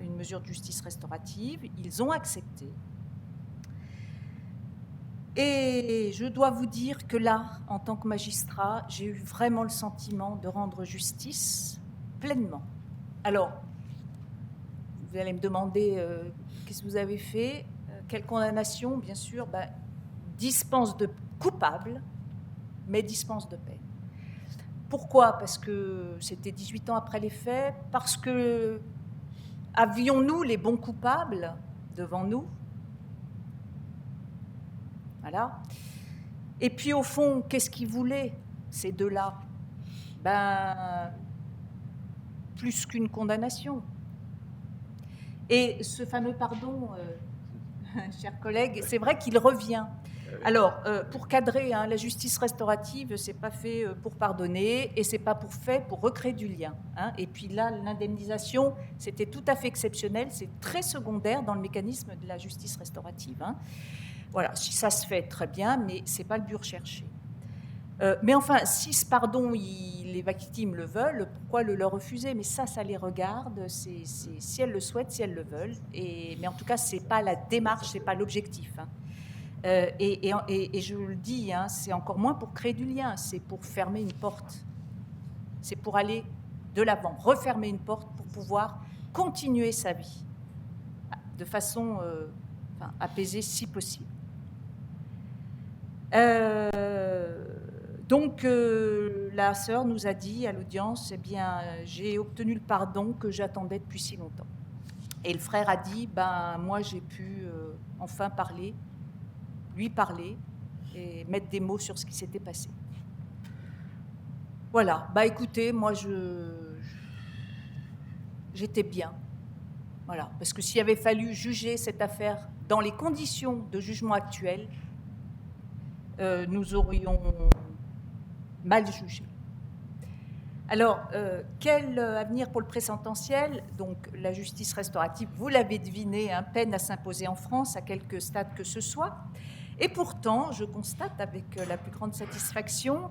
une mesure de justice restaurative. Ils ont accepté. Et je dois vous dire que là, en tant que magistrat, j'ai eu vraiment le sentiment de rendre justice pleinement. Alors, vous allez me demander qu'est-ce que vous avez fait, quelle condamnation, bien sûr, dispense de coupable, mais dispense de peine. Pourquoi ? Parce que c'était 18 ans après les faits, parce que avions-nous les bons coupables devant nous ? Voilà. Et puis au fond, qu'est-ce qu'ils voulaient, ces deux-là ? Plus qu'une condamnation. Et ce fameux pardon, chers collègues, c'est vrai qu'il revient. Alors, pour cadrer, la justice restaurative, c'est pas fait pour pardonner et c'est pas fait pour recréer du lien. Et puis là, l'indemnisation, c'était tout à fait exceptionnel, c'est très secondaire dans le mécanisme de la justice restaurative. Voilà, si ça se fait très bien, mais c'est pas le but recherché. Mais enfin, si ce pardon, les victimes le veulent, pourquoi le leur refuser ? Mais ça les regarde, c'est si elles le souhaitent, si elles le veulent. Mais en tout cas, c'est pas la démarche, c'est pas l'objectif. Et je le dis, c'est encore moins pour créer du lien, c'est pour fermer une porte. C'est pour aller de l'avant, refermer une porte pour pouvoir continuer sa vie de façon apaisée si possible. Donc, la sœur nous a dit à l'audience, j'ai obtenu le pardon que j'attendais depuis si longtemps. Et le frère a dit, moi j'ai pu enfin lui parler et mettre des mots sur ce qui s'était passé. Voilà, écoutez, moi j'étais bien. Voilà, parce que s'il avait fallu juger cette affaire dans les conditions de jugement actuelles, nous aurions mal jugé. Alors, quel avenir pour le présententiel ? Donc, la justice restaurative, vous l'avez deviné, peine à s'imposer en France à quelque stade que ce soit. Et pourtant, je constate avec la plus grande satisfaction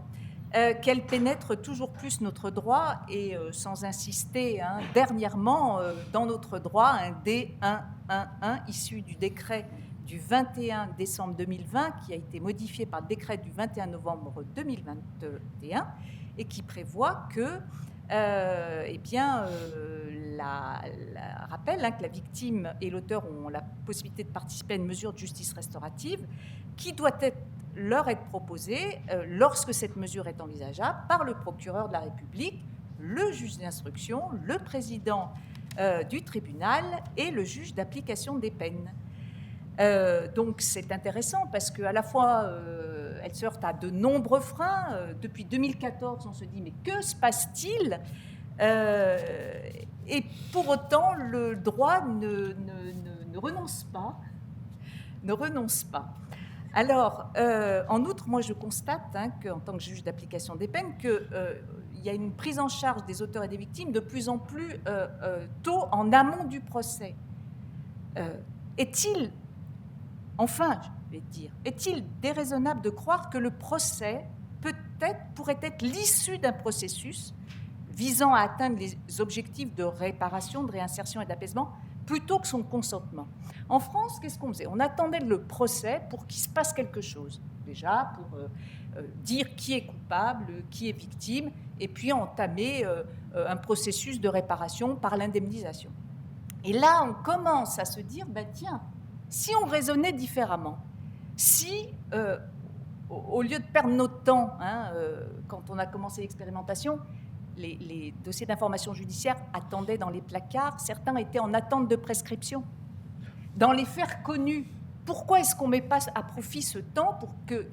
qu'elle pénètre toujours plus notre droit et, sans insister, dernièrement, dans notre droit, un D111 issu du décret du 21 décembre 2020, qui a été modifié par le décret du 21 novembre 2021, et qui prévoit que, rappelle que la victime et l'auteur ont la possibilité de participer à une mesure de justice restaurative qui doit leur être proposée lorsque cette mesure est envisageable par le procureur de la République, le juge d'instruction, le président du tribunal et le juge d'application des peines. Donc c'est intéressant parce qu'à la fois elle se heurte à de nombreux freins. Depuis 2014, on se dit mais que se passe-t-il ? Et pour autant, le droit ne renonce pas. Alors, en outre, moi je constate qu'en tant que juge d'application des peines, qu'il y a une prise en charge des auteurs et des victimes de plus en plus tôt en amont du procès. Est-il déraisonnable de croire que le procès pourrait être l'issue d'un processus visant à atteindre les objectifs de réparation, de réinsertion et d'apaisement, plutôt que son consentement ? En France, qu'est-ce qu'on faisait ? On attendait le procès pour qu'il se passe quelque chose. Déjà, pour dire qui est coupable, qui est victime, et puis entamer un processus de réparation par l'indemnisation. Et là, on commence à se dire, tiens, si on raisonnait différemment, si, au lieu de perdre notre temps, quand on a commencé l'expérimentation, les dossiers d'information judiciaire attendaient dans les placards, certains étaient en attente de prescription. Dans les faits reconnus, pourquoi est-ce qu'on ne met pas à profit ce temps pour que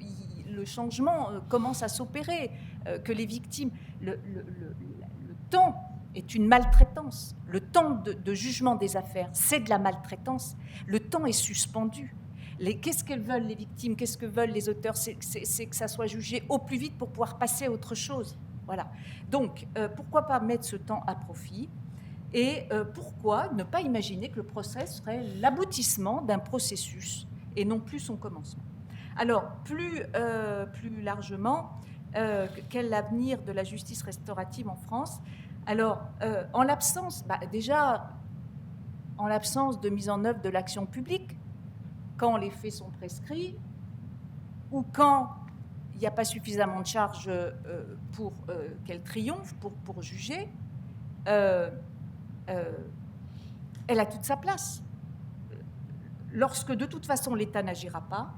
le changement commence à s'opérer, que les victimes... Le temps est une maltraitance. Le temps de jugement des affaires, c'est de la maltraitance. Le temps est suspendu. Qu'est-ce qu'elles veulent, les victimes ? Qu'est-ce que veulent les auteurs ? C'est que ça soit jugé au plus vite pour pouvoir passer à autre chose. Voilà. Donc, pourquoi pas mettre ce temps à profit? Et pourquoi ne pas imaginer que le procès serait l'aboutissement d'un processus et non plus son commencement? Alors, plus largement, quel est l'avenir de la justice restaurative en France? Alors, en l'absence, déjà, en l'absence de mise en œuvre de l'action publique, quand les faits sont prescrits, ou quand il n'y a pas suffisamment de charges pour qu'elle triomphe, pour juger, elle a toute sa place. Lorsque de toute façon l'État n'agira pas,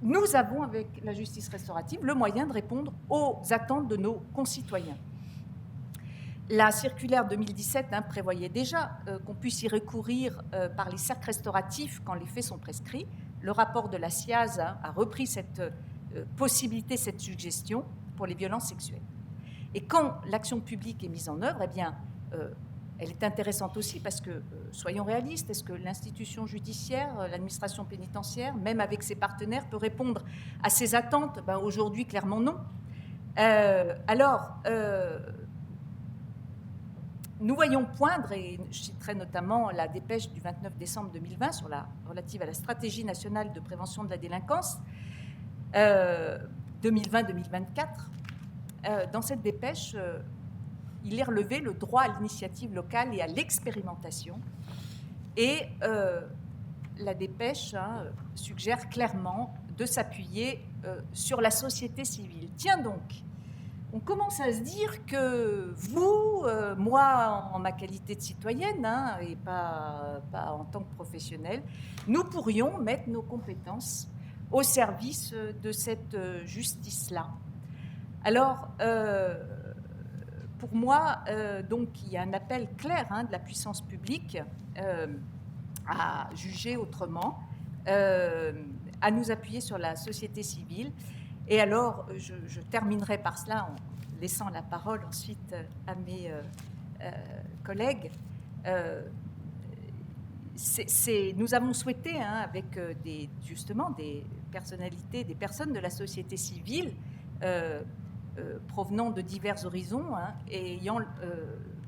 nous avons avec la justice restaurative le moyen de répondre aux attentes de nos concitoyens. La circulaire 2017 prévoyait déjà qu'on puisse y recourir par les cercles restauratifs quand les faits sont prescrits. Le rapport de la SIAZ a repris cette possibilité, cette suggestion pour les violences sexuelles. Et quand l'action publique est mise en œuvre, eh bien, elle est intéressante aussi parce que, soyons réalistes, est-ce que l'institution judiciaire, l'administration pénitentiaire, même avec ses partenaires, peut répondre à ces attentes? Aujourd'hui, clairement non. Nous voyons poindre, et je citerai notamment la dépêche du 29 décembre 2020 relative à la stratégie nationale de prévention de la délinquance 2020-2024. Dans cette dépêche, il est relevé le droit à l'initiative locale et à l'expérimentation. Et la dépêche suggère clairement de s'appuyer sur la société civile. Tiens donc, on commence à se dire que vous, moi en ma qualité de citoyenne et pas en tant que professionnelle, nous pourrions mettre nos compétences au service de cette justice-là. Alors, pour moi, donc, il y a un appel clair de la puissance publique à juger autrement, à nous appuyer sur la société civile. Et alors, je terminerai par cela en laissant la parole ensuite à mes collègues. Nous avons souhaité, avec justement des personnalités, des personnes de la société civile provenant de divers horizons et ayant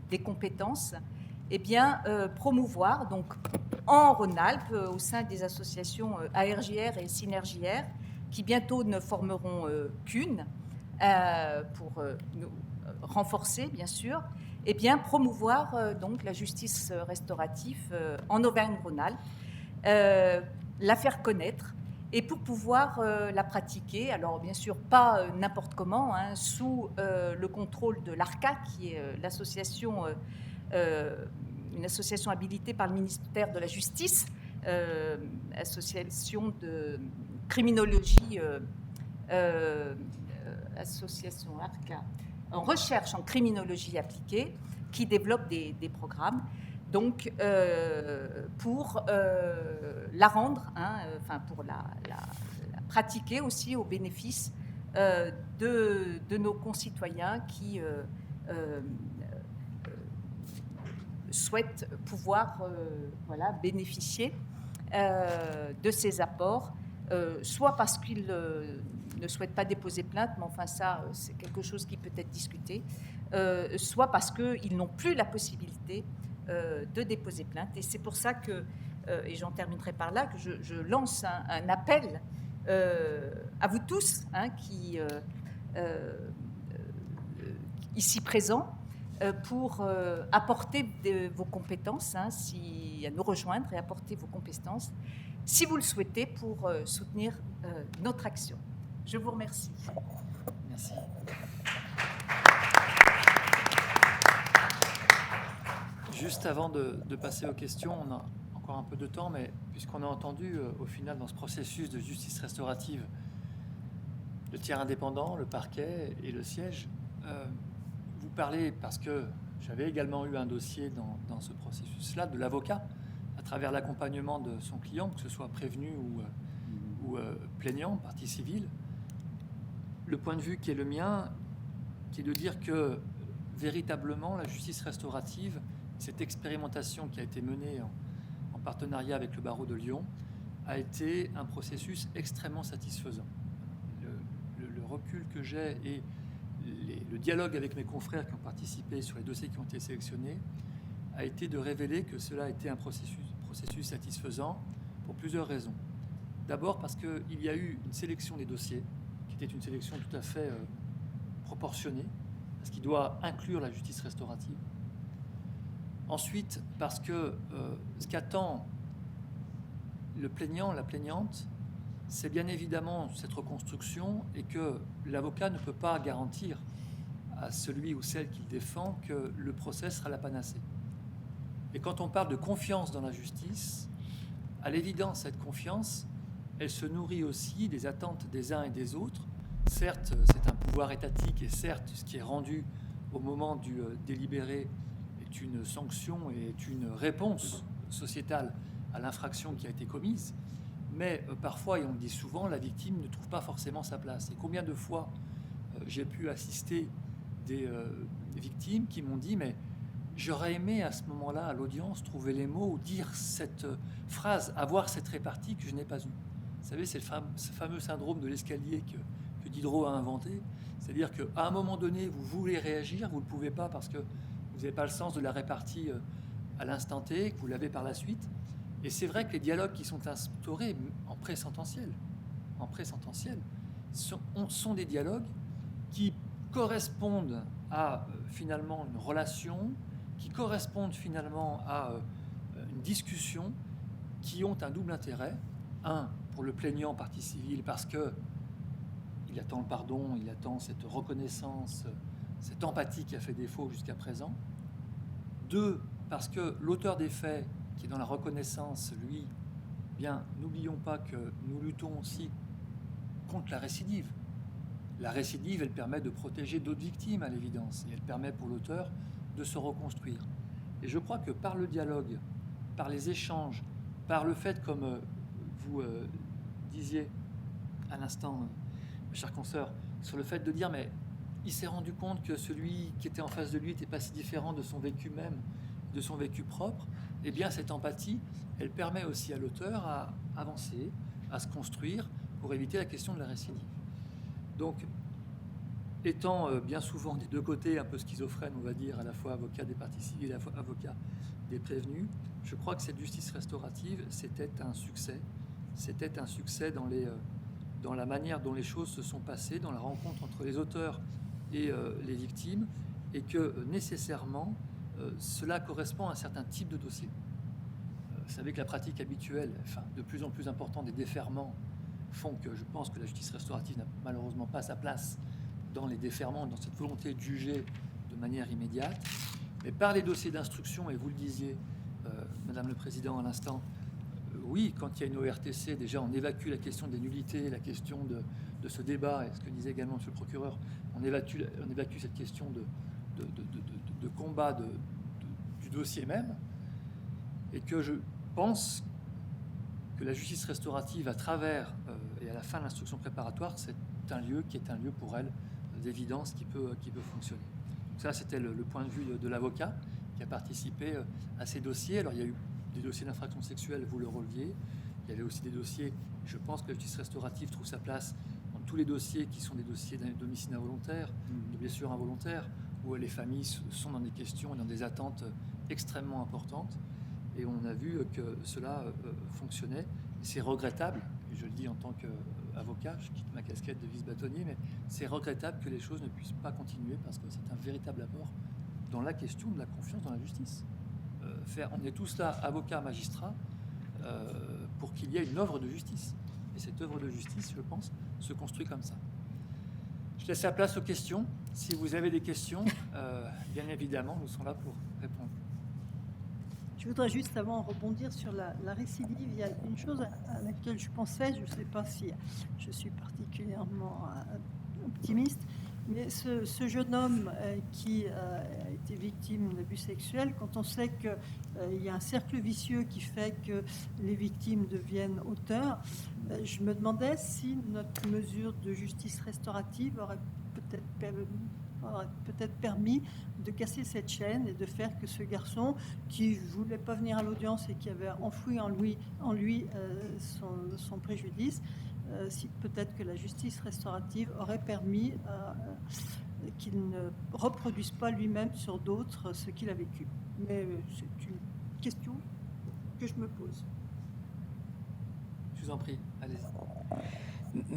des compétences, promouvoir, donc en Rhône-Alpes, au sein des associations ARJR et Synergiaire, qui bientôt ne formeront qu'une, pour nous renforcer, bien sûr, promouvoir donc la justice restaurative en Auvergne-Rhône-Alpes, la faire connaître, et pour pouvoir la pratiquer, alors bien sûr pas n'importe comment, sous le contrôle de l'ARCA, qui est l'association, une association habilitée par le ministère de la Justice, association de criminologie, association ARCA, en recherche en criminologie appliquée, qui développe des programmes. Donc, pour la rendre, pour la pratiquer aussi au bénéfice de nos concitoyens qui souhaitent pouvoir bénéficier de ces apports, soit parce qu'ils ne souhaitent pas déposer plainte, mais enfin ça, c'est quelque chose qui peut être discuté, soit parce qu'ils n'ont plus la possibilité de déposer plainte. Et c'est pour ça que, et j'en terminerai par là, que je lance un appel à vous tous, qui ici présents, pour apporter vos compétences, à nous rejoindre et apporter vos compétences, si vous le souhaitez, pour soutenir notre action. Je vous remercie. Merci. Juste avant de passer aux questions, on a encore un peu de temps, mais puisqu'on a entendu au final dans ce processus de justice restaurative le tiers indépendant, le parquet et le siège, vous parlez, parce que j'avais également eu un dossier dans ce processus-là, de l'avocat, à travers l'accompagnement de son client, que ce soit prévenu ou plaignant, partie civile. Le point de vue qui est le mien, qui est de dire que véritablement la justice restaurative, cette expérimentation qui a été menée en partenariat avec le barreau de Lyon, a été un processus extrêmement satisfaisant. Le recul que j'ai et le dialogue avec mes confrères qui ont participé sur les dossiers qui ont été sélectionnés a été de révéler que cela a été un processus satisfaisant pour plusieurs raisons. D'abord parce qu'il y a eu une sélection des dossiers, qui était une sélection tout à fait proportionnée, parce qu'il doit inclure la justice restaurative. Ensuite, parce que ce qu'attend le plaignant, la plaignante, c'est bien évidemment cette reconstruction et que l'avocat ne peut pas garantir à celui ou celle qu'il défend que le procès sera la panacée. Et quand on parle de confiance dans la justice, à l'évidence, cette confiance, elle se nourrit aussi des attentes des uns et des autres. Certes, c'est un pouvoir étatique et certes, ce qui est rendu au moment du délibéré est une sanction et est une réponse sociétale à l'infraction qui a été commise. Mais parfois, et on le dit souvent, la victime ne trouve pas forcément sa place. Et combien de fois j'ai pu assister des victimes qui m'ont dit « mais j'aurais aimé à ce moment-là, à l'audience, trouver les mots ou dire cette phrase, avoir cette répartie que je n'ai pas eue ». Vous savez, c'est ce fameux syndrome de l'escalier que Diderot a inventé. C'est-à-dire qu'à un moment donné, vous voulez réagir, vous ne le pouvez pas parce que vous n'avez pas le sens de la répartie à l'instant T, que vous l'avez par la suite. Et c'est vrai que les dialogues qui sont instaurés en pré-sententiel sont des dialogues qui correspondent à finalement une relation, qui correspondent finalement à une discussion, qui ont un double intérêt. Un, pour le plaignant partie civile, parce que il attend le pardon, il attend cette reconnaissance, cette empathie qui a fait défaut jusqu'à présent. Deux, parce que l'auteur des faits, qui est dans la reconnaissance, lui, bien, n'oublions pas que nous luttons aussi contre la récidive. La récidive, elle permet de protéger d'autres victimes, à l'évidence, et elle permet pour l'auteur de se reconstruire. Et je crois que par le dialogue, par les échanges, par le fait, comme vous disiez à l'instant, ma chère consoeur, sur le fait de dire, mais il s'est rendu compte que celui qui était en face de lui n'était pas si différent de son vécu même, de son vécu propre, eh bien cette empathie, elle permet aussi à l'auteur à avancer, à se construire pour éviter la question de la récidive. Donc, étant bien souvent des deux côtés un peu schizophrène, on va dire, à la fois avocat des parties civiles et à la fois avocat des prévenus, je crois que cette justice restaurative, c'était un succès. C'était un succès dans la manière dont les choses se sont passées, dans la rencontre entre les auteurs et les victimes, et que nécessairement, cela correspond à un certain type de dossier. Vous savez que la pratique habituelle, enfin, de plus en plus importante des déferrements, font que je pense que la justice restaurative n'a malheureusement pas sa place dans les déferrements, dans cette volonté de juger de manière immédiate. Mais par les dossiers d'instruction, et vous le disiez, Madame le Président, à l'instant, oui, quand il y a une ORTC, déjà on évacue la question des nullités, la question de ce débat, et ce que disait également M. le procureur, on évacue cette question de combat du dossier même, et que je pense que la justice restaurative, à travers et à la fin de l'instruction préparatoire, c'est un lieu qui est un lieu pour elle d'évidence qui peut fonctionner. Donc ça, c'était le point de vue de l'avocat qui a participé à ces dossiers. Alors, il y a eu des dossiers d'infraction sexuelle, vous le releviez. Il y avait aussi des dossiers, je pense que la justice restaurative trouve sa place dans tous les dossiers qui sont des dossiers d'homicide involontaire, de blessures involontaires, où les familles sont dans des questions et dans des attentes extrêmement importantes. Et on a vu que cela fonctionnait. C'est regrettable, et je le dis en tant qu'avocat, je quitte ma casquette de vice-bâtonnier, mais c'est regrettable que les choses ne puissent pas continuer parce que c'est un véritable apport dans la question de la confiance dans la justice. On est tous là, avocats, magistrats, pour qu'il y ait une œuvre de justice. Et cette œuvre de justice, je pense, se construit comme ça. Je laisse la place aux questions. Si vous avez des questions, bien évidemment, nous sommes là pour répondre. Je voudrais juste avant rebondir sur la récidive. Il y a une chose à laquelle je pensais, je ne sais pas si je suis particulièrement optimiste, mais ce jeune homme qui a été victime d'abus sexuels, quand on sait qu'il y a un cercle vicieux qui fait que les victimes deviennent auteurs, je me demandais si notre mesure de justice restaurative aurait peut-être permis de casser cette chaîne et de faire que ce garçon qui ne voulait pas venir à l'audience et qui avait enfoui en lui son préjudice, si peut-être que la justice restaurative aurait permis qu'il ne reproduise pas lui-même sur d'autres ce qu'il a vécu. Mais c'est une question que je me pose. Je vous en prie, allez-y.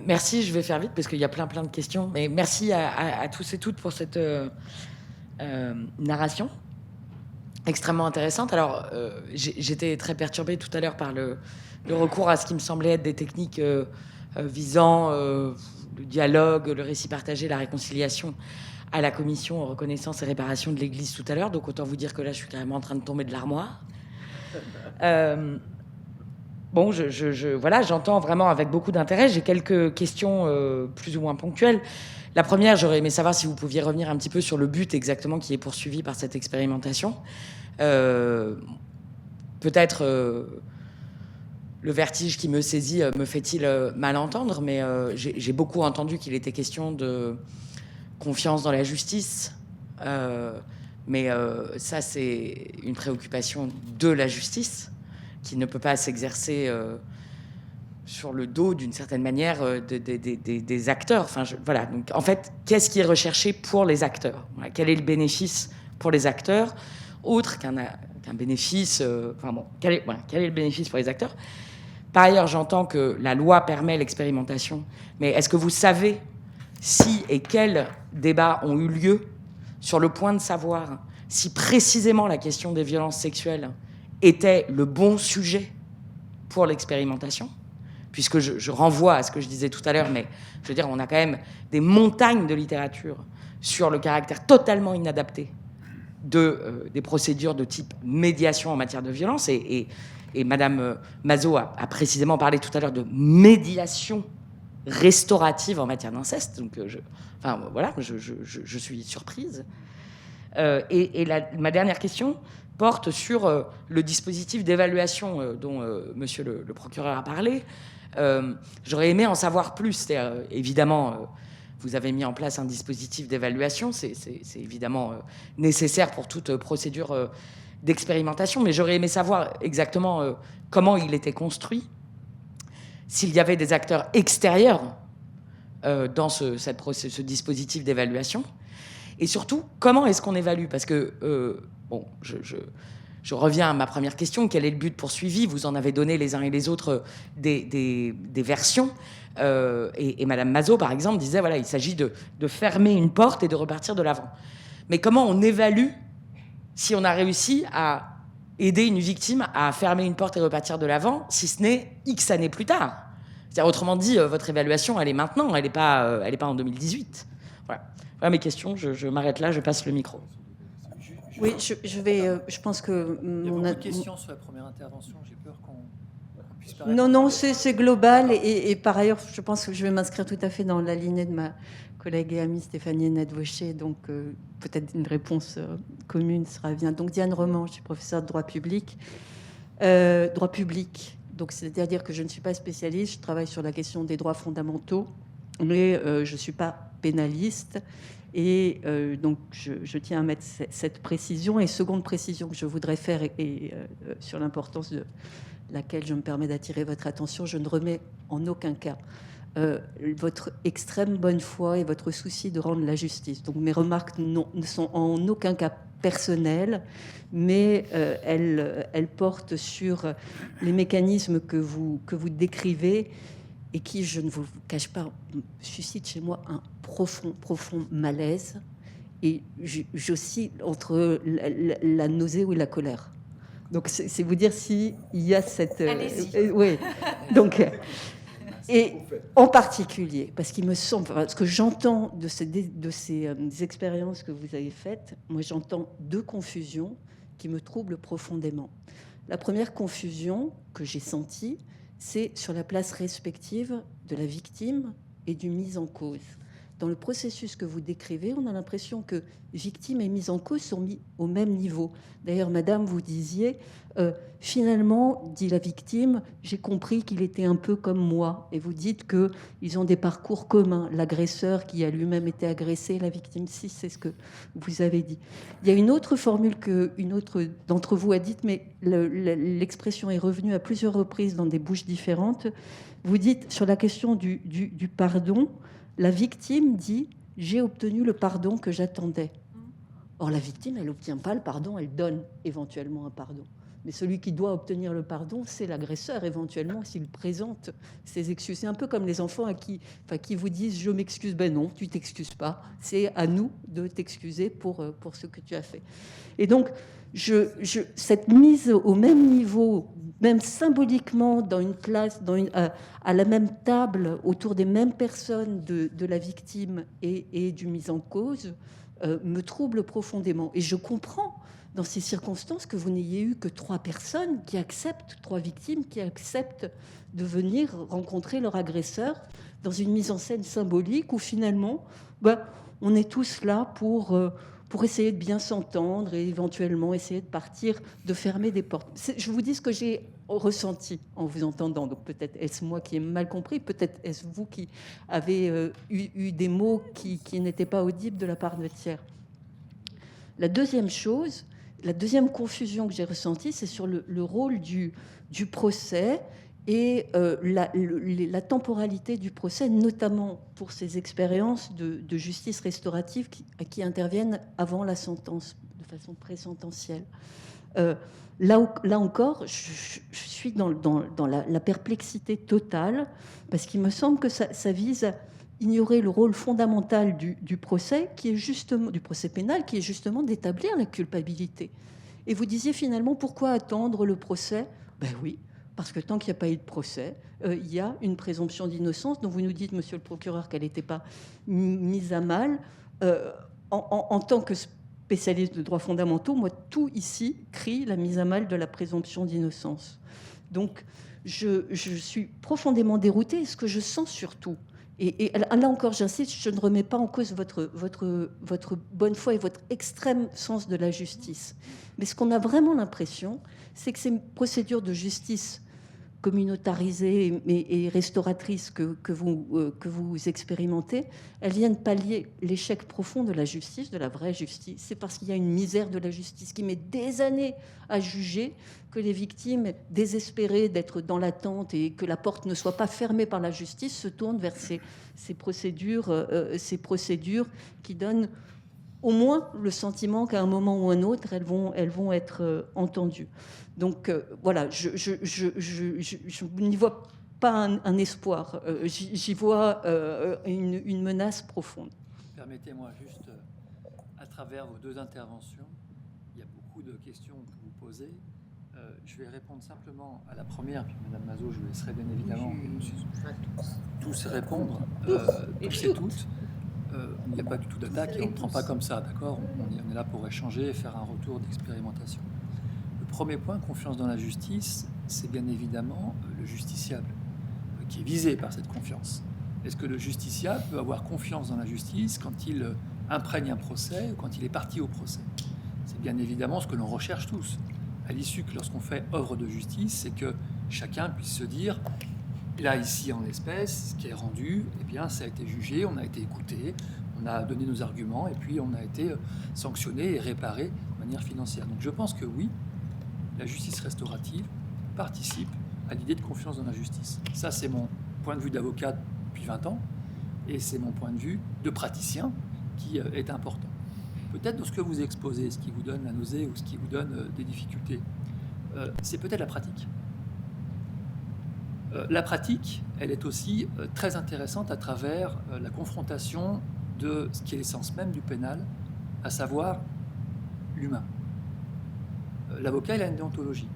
Merci, je vais faire vite parce qu'il y a plein de questions. Mais merci à tous et toutes pour cette narration extrêmement intéressante. Alors, j'étais très perturbée tout à l'heure par le recours à ce qui me semblait être des techniques visant le dialogue, le récit partagé, la réconciliation à la commission reconnaissance et réparation de l'Église tout à l'heure. Donc, autant vous dire que là, je suis carrément en train de tomber de l'armoire. Bon, voilà, j'entends vraiment avec beaucoup d'intérêt. J'ai quelques questions plus ou moins ponctuelles. La première, j'aurais aimé savoir si vous pouviez revenir un petit peu sur le but exactement qui est poursuivi par cette expérimentation. Peut-être le vertige qui me saisit me fait-il mal entendre, mais j'ai beaucoup entendu qu'il était question de confiance dans la justice. Mais ça, c'est une préoccupation de la justice qui ne peut pas s'exercer sur le dos, d'une certaine manière, des acteurs. Enfin, voilà. Donc, en fait, qu'est-ce qui est recherché pour les acteurs ? Voilà. Quel est le bénéfice pour les acteurs, autre qu'un bénéfice... quel est le bénéfice pour les acteurs ? Par ailleurs, j'entends que la loi permet l'expérimentation, mais est-ce que vous savez si et quels débats ont eu lieu sur le point de savoir si précisément la question des violences sexuelles était le bon sujet pour l'expérimentation ? Puisque je renvoie à ce que je disais tout à l'heure, mais je veux dire, on a quand même des montagnes de littérature sur le caractère totalement inadapté des procédures de type médiation en matière de violence. Et Madame Mazot a précisément parlé tout à l'heure de médiation restaurative en matière d'inceste. Donc, je suis surprise. Ma dernière question porte sur le dispositif d'évaluation dont monsieur le procureur a parlé. J'aurais aimé en savoir plus. Évidemment, vous avez mis en place un dispositif d'évaluation. C'est évidemment nécessaire pour toute procédure d'expérimentation. Mais j'aurais aimé savoir exactement comment il était construit, s'il y avait des acteurs extérieurs dans ce dispositif d'évaluation. Et surtout, comment est-ce qu'on évalue ? Parce que, je reviens à ma première question. Quel est le but poursuivi ? Vous en avez donné les uns et les autres des versions. Et Madame Mazot, par exemple, disait, voilà, il s'agit de fermer une porte et de repartir de l'avant. Mais comment on évalue si on a réussi à aider une victime à fermer une porte et repartir de l'avant, si ce n'est X années plus tard ? C'est-à-dire, autrement dit, votre évaluation, elle est maintenant, elle n'est pas en 2018. Voilà mes questions, je m'arrête là, je passe le micro. Oui, je pense que... Il y a beaucoup de questions sur la première intervention, j'ai peur qu'on puisse pas... Non, c'est global, et par ailleurs, je pense que je vais m'inscrire tout à fait dans la lignée de ma collègue et amie Stéphanie Nedvaucher, donc peut-être une réponse commune sera bien. Donc Diane Roman, je suis professeure de droit public. Donc c'est-à-dire que je ne suis pas spécialiste, je travaille sur la question des droits fondamentaux, mais je ne suis pas pénaliste. Et donc, je tiens à mettre cette précision. Et seconde précision que je voudrais faire, et sur l'importance de laquelle je me permets d'attirer votre attention, je ne remets en aucun cas votre extrême bonne foi et votre souci de rendre la justice. Donc, mes remarques ne sont en aucun cas personnelles, mais elles portent sur les mécanismes que vous décrivez, et qui, je ne vous cache pas, suscite chez moi un profond malaise. Et j'oscille entre la nausée ou la colère. Donc, c'est vous dire s'il y a cette... oui. Donc, et en particulier, parce qu'il me semble... Ce que j'entends de ces expériences que vous avez faites, moi, j'entends deux confusions qui me troublent profondément. La première confusion que j'ai sentie, c'est sur la place respective de la victime et du mis en cause. Dans le processus que vous décrivez, on a l'impression que victime et mise en cause sont mis au même niveau. D'ailleurs, madame, vous disiez, finalement, dit la victime, j'ai compris qu'il était un peu comme moi. Et vous dites qu'ils ont des parcours communs. L'agresseur qui a lui-même été agressé, la victime, si, c'est ce que vous avez dit. Il y a une autre formule qu'une autre d'entre vous a dite, mais l'expression est revenue à plusieurs reprises dans des bouches différentes. Vous dites, sur la question du pardon, la victime dit « j'ai obtenu le pardon que j'attendais. Or, la victime, elle n'obtient pas le pardon, elle donne éventuellement un pardon. Mais celui qui doit obtenir le pardon, c'est l'agresseur, éventuellement, s'il présente ses excuses. C'est un peu comme les enfants qui vous disent « je m'excuse ». Ben non, tu t'excuses pas. C'est à nous de t'excuser pour ce que tu as fait. Et donc, cette mise au même niveau, même symboliquement, dans une classe, à la même table, autour des mêmes personnes de la victime et du mis en cause, me trouble profondément. Et je comprends, dans ces circonstances, que vous n'ayez eu que 3 personnes qui acceptent, 3 victimes qui acceptent de venir rencontrer leur agresseur dans une mise en scène symbolique où finalement, on est tous là pour essayer de bien s'entendre et éventuellement essayer de partir, de fermer des portes. Je vous dis ce que j'ai ressenti en vous entendant. Donc peut-être est-ce moi qui ai mal compris, peut-être est-ce vous qui avez eu des mots qui n'étaient pas audibles de la part de tiers. La deuxième chose, la deuxième confusion que j'ai ressentie, c'est sur le rôle du procès et la temporalité du procès, notamment pour ces expériences de justice restaurative qui interviennent avant la sentence, de façon présententielle. Là encore, je suis dans la perplexité totale, parce qu'il me semble que ça vise à ignorer le rôle fondamental du procès, qui est justement, du procès pénal, qui est justement d'établir la culpabilité. Et vous disiez finalement, pourquoi attendre le procès ? Ben oui, parce que tant qu'il n'y a pas eu de procès, il y a une présomption d'innocence dont vous nous dites, monsieur le procureur, qu'elle n'était pas mise à mal. En tant que spécialiste de droits fondamentaux, moi, tout ici crie la mise à mal de la présomption d'innocence. Donc, je suis profondément déroutée. Et ce que je sens surtout, et là encore, j'insiste, je ne remets pas en cause votre bonne foi et votre extrême sens de la justice. Mais ce qu'on a vraiment l'impression, c'est que ces procédures de justice communautarisées et restauratrices que vous expérimentez, elles viennent pallier l'échec profond de la justice, de la vraie justice. C'est parce qu'il y a une misère de la justice qui met des années à juger que les victimes, désespérées d'être dans l'attente et que la porte ne soit pas fermée par la justice, se tournent vers ces procédures qui donnent au moins le sentiment qu'à un moment ou un autre, elles vont être entendues. Donc voilà, je n'y vois pas un espoir, j'y vois une menace profonde. Permettez-moi juste, à travers vos 2 interventions, il y a beaucoup de questions que vous posez. Je vais répondre simplement à la première, puis Madame Mazot, je vous laisserai bien évidemment tous répondre, tous et toutes. Il n'y a pas du tout d'attaque et on ne prend pas comme ça, d'accord ? On est là pour échanger et faire un retour d'expérimentation. Le premier point, confiance dans la justice, c'est bien évidemment le justiciable qui est visé par cette confiance. Est-ce que le justiciable peut avoir confiance dans la justice quand il imprègne un procès ou quand il est parti au procès ? C'est bien évidemment ce que l'on recherche tous. À l'issue, que lorsqu'on fait œuvre de justice, c'est que chacun puisse se dire, là, ici, en l'espèce, ce qui est rendu, eh bien, ça a été jugé, on a été écouté, on a donné nos arguments, et puis on a été sanctionné et réparé de manière financière. Donc je pense que oui, la justice restaurative participe à l'idée de confiance dans la justice. Ça, c'est mon point de vue d'avocat depuis 20 ans, et c'est mon point de vue de praticien qui est important. Peut-être dans ce que vous exposez, ce qui vous donne la nausée ou ce qui vous donne des difficultés, c'est peut-être la pratique. La pratique, elle est aussi très intéressante à travers la confrontation de ce qui est l'essence même du pénal, à savoir l'humain. L'avocat, il a une déontologie.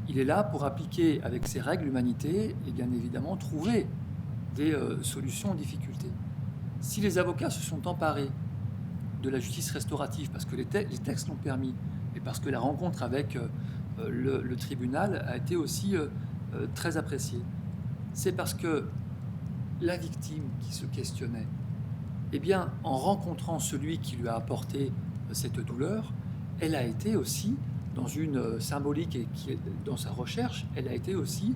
Il est là pour appliquer avec ses règles l'humanité et bien évidemment trouver des solutions aux difficultés. Si les avocats se sont emparés de la justice restaurative parce que les textes l'ont permis et parce que la rencontre avec le tribunal a été aussi très appréciée, c'est parce que la victime qui se questionnait, eh bien, en rencontrant celui qui lui a apporté cette douleur, elle a été aussi dans une symbolique et qui est dans sa recherche, elle a été aussi,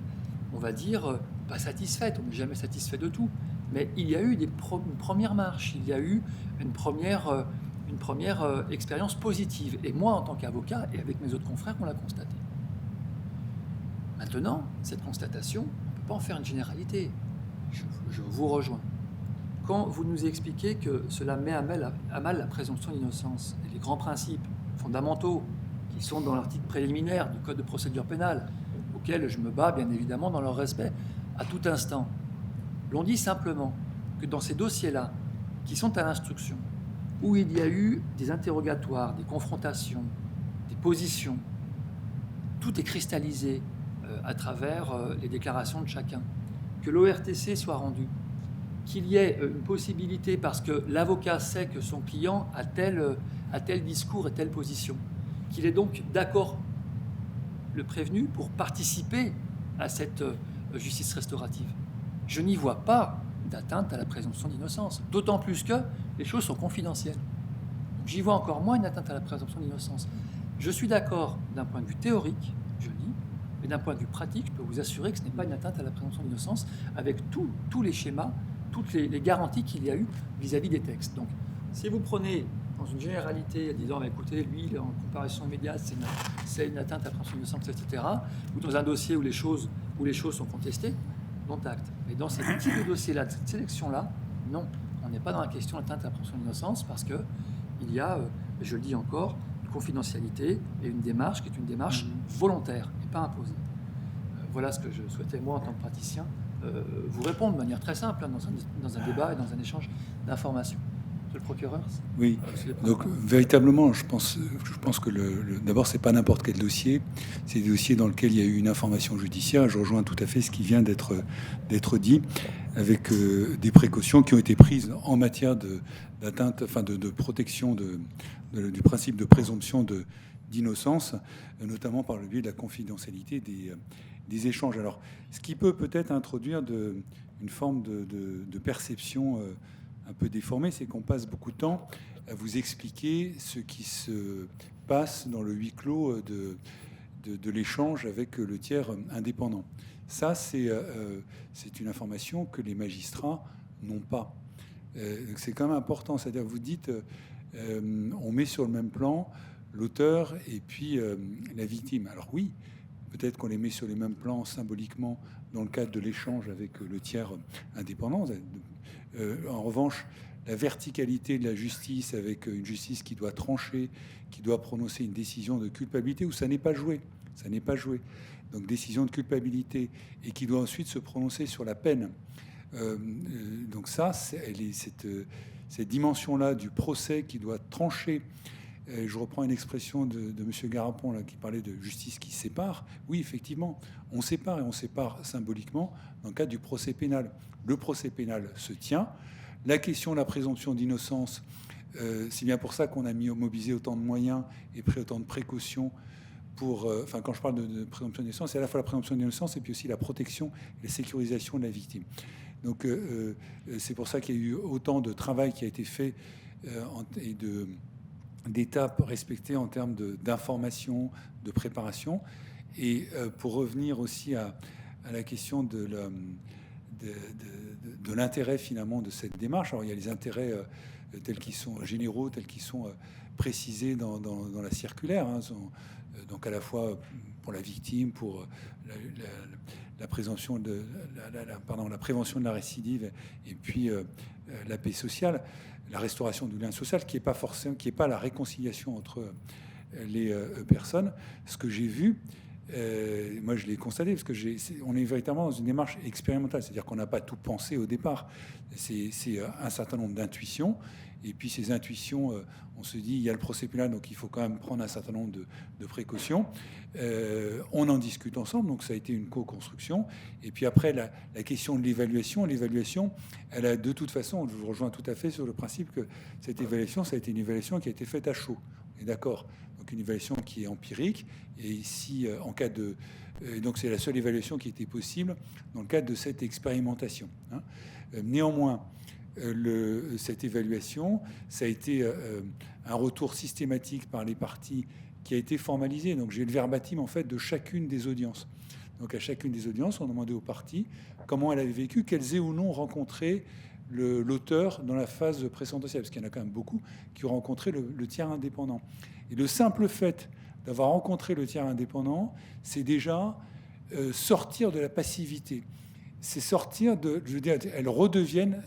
on va dire, pas satisfaite. On n'est jamais satisfait de tout, mais il y a eu une première marche, il y a eu une première expérience positive. Et moi, en tant qu'avocat, et avec mes autres confrères, on l'a constaté. Maintenant, cette constatation, on ne peut pas en faire une généralité. Je vous rejoins. quand vous nous expliquez que cela met à mal la présomption d'innocence et les grands principes fondamentaux qui sont dans l'article préliminaire du Code de procédure pénale, auquel je me bats bien évidemment dans leur respect à tout instant, l'on dit simplement que dans ces dossiers-là, qui sont à l'instruction, où il y a eu des interrogatoires, des confrontations, des positions, tout est cristallisé à travers les déclarations de chacun, que l'ORTC soit rendu, qu'il y ait une possibilité, parce que l'avocat sait que son client a tel discours et telle position, qu'il est donc d'accord, le prévenu, pour participer à cette justice restaurative. Je n'y vois pas d'atteinte à la présomption d'innocence, d'autant plus que les choses sont confidentielles. Donc, j'y vois encore moins une atteinte à la présomption d'innocence. Je suis d'accord d'un point de vue théorique, je dis, mais d'un point de vue pratique, je peux vous assurer que ce n'est pas une atteinte à la présomption d'innocence avec tous les schémas, toutes les garanties qu'il y a eu vis-à-vis des textes. Donc, si vous prenez dans une généralité, disant, écoutez, lui, en comparaison immédiate, c'est une atteinte à la présomption d'innocence, etc., ou dans un dossier où les choses sont contestées, dont acte. Mais dans ces types de dossiers-là, de cette sélection-là, non, on n'est pas dans la question d'atteinte à la présomption d'innocence parce qu'il y a, je le dis encore, une confidentialité et une démarche qui est une démarche volontaire et pas imposée. Voilà ce que je souhaitais, moi, en tant que praticien, vous répondre de manière très simple, hein, dans un débat et dans un échange d'informations. Monsieur le procureur ? Oui, donc véritablement, je pense que d'abord, c'est pas n'importe quel dossier, c'est des dossiers dans lesquels il y a eu une information judiciaire. Je rejoins tout à fait ce qui vient d'être dit, avec des précautions qui ont été prises en matière d'atteinte, enfin de protection du principe de présomption d'innocence, notamment par le biais de la confidentialité des échanges. Alors, ce qui peut-être introduire une forme de perception un peu déformée, c'est qu'on passe beaucoup de temps à vous expliquer ce qui se passe dans le huis clos de l'échange avec le tiers indépendant. Ça, c'est une information que les magistrats n'ont pas. C'est quand même important. C'est-à-dire, vous dites, on met sur le même plan l'auteur et puis la victime. Alors oui, peut-être qu'on les met sur les mêmes plans symboliquement dans le cadre de l'échange avec le tiers indépendant. En revanche, la verticalité de la justice, avec une justice qui doit trancher, qui doit prononcer une décision de culpabilité, où ça n'est pas joué. Donc décision de culpabilité, et qui doit ensuite se prononcer sur la peine. Donc ça, cette dimension-là du procès qui doit trancher. Je reprends une expression de M. Garapon là, qui parlait de justice qui sépare. Oui, effectivement, on sépare, et on sépare symboliquement dans le cadre du procès pénal. Le procès pénal se tient. La question de la présomption d'innocence, c'est bien pour ça qu'on a mobilisé autant de moyens et pris autant de précautions pour... quand je parle de présomption d'innocence, c'est à la fois la présomption d'innocence et puis aussi la protection et la sécurisation de la victime. Donc c'est pour ça qu'il y a eu autant de travail qui a été fait et d'étapes respectées en termes d'information, de préparation. Et pour revenir aussi à la question de l'intérêt finalement de cette démarche, alors il y a les intérêts tels qu'ils sont généraux, tels qu'ils sont précisés dans la circulaire, hein, donc à la fois pour la victime, pour la prévention de la récidive, et puis la paix sociale, la restauration du lien social, qui n'est pas la réconciliation entre les personnes. Ce que j'ai vu, moi je l'ai constaté, parce que on est véritablement dans une démarche expérimentale, c'est-à-dire qu'on n'a pas tout pensé au départ. C'est un certain nombre d'intuitions, et puis ces intuitions, on se dit, il y a le procès pénal, donc il faut quand même prendre un certain nombre de précautions. On en discute ensemble, donc ça a été une co-construction. Et puis après, la question de l'évaluation, elle a de toute façon, je vous rejoins tout à fait sur le principe que cette évaluation, ça a été une évaluation qui a été faite à chaud. On est d'accord ? Donc une évaluation qui est empirique, et ici, en cas de... donc c'est la seule évaluation qui était possible dans le cadre de cette expérimentation. Hein. Néanmoins, cette évaluation, ça a été un retour systématique par les parties qui a été formalisé. Donc j'ai le verbatim en fait de chacune des audiences. Donc à chacune des audiences, on demandait aux parties comment elle avait vécu, qu'elles aient ou non rencontré l'auteur dans la phase préséquentielle, parce qu'il y en a quand même beaucoup qui ont rencontré le tiers indépendant. Et le simple fait d'avoir rencontré le tiers indépendant, c'est déjà sortir de la passivité. C'est sortir de, je veux dire, elles redeviennent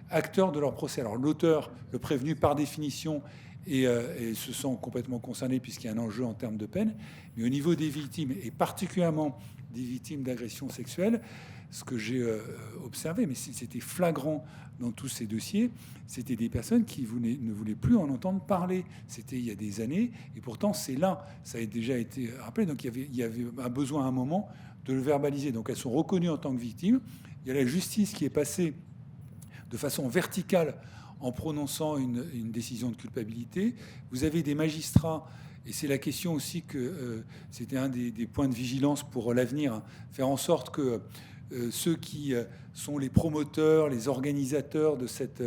acteurs de leur procès. Alors l'auteur, le prévenu par définition, et se sent complètement concerné puisqu'il y a un enjeu en termes de peine. Mais au niveau des victimes, et particulièrement des victimes d'agressions sexuelles, ce que j'ai observé, mais c'était flagrant dans tous ces dossiers, c'était des personnes qui ne voulaient plus en entendre parler. C'était il y a des années, et pourtant c'est là, ça a déjà été rappelé, donc il y avait un besoin à un moment de le verbaliser. Donc elles sont reconnues en tant que victimes. Il y a la justice qui est passée de façon verticale en prononçant une décision de culpabilité. Vous avez des magistrats, et c'est la question aussi que c'était un des points de vigilance pour l'avenir, hein, faire en sorte que ceux qui sont les promoteurs, les organisateurs de cette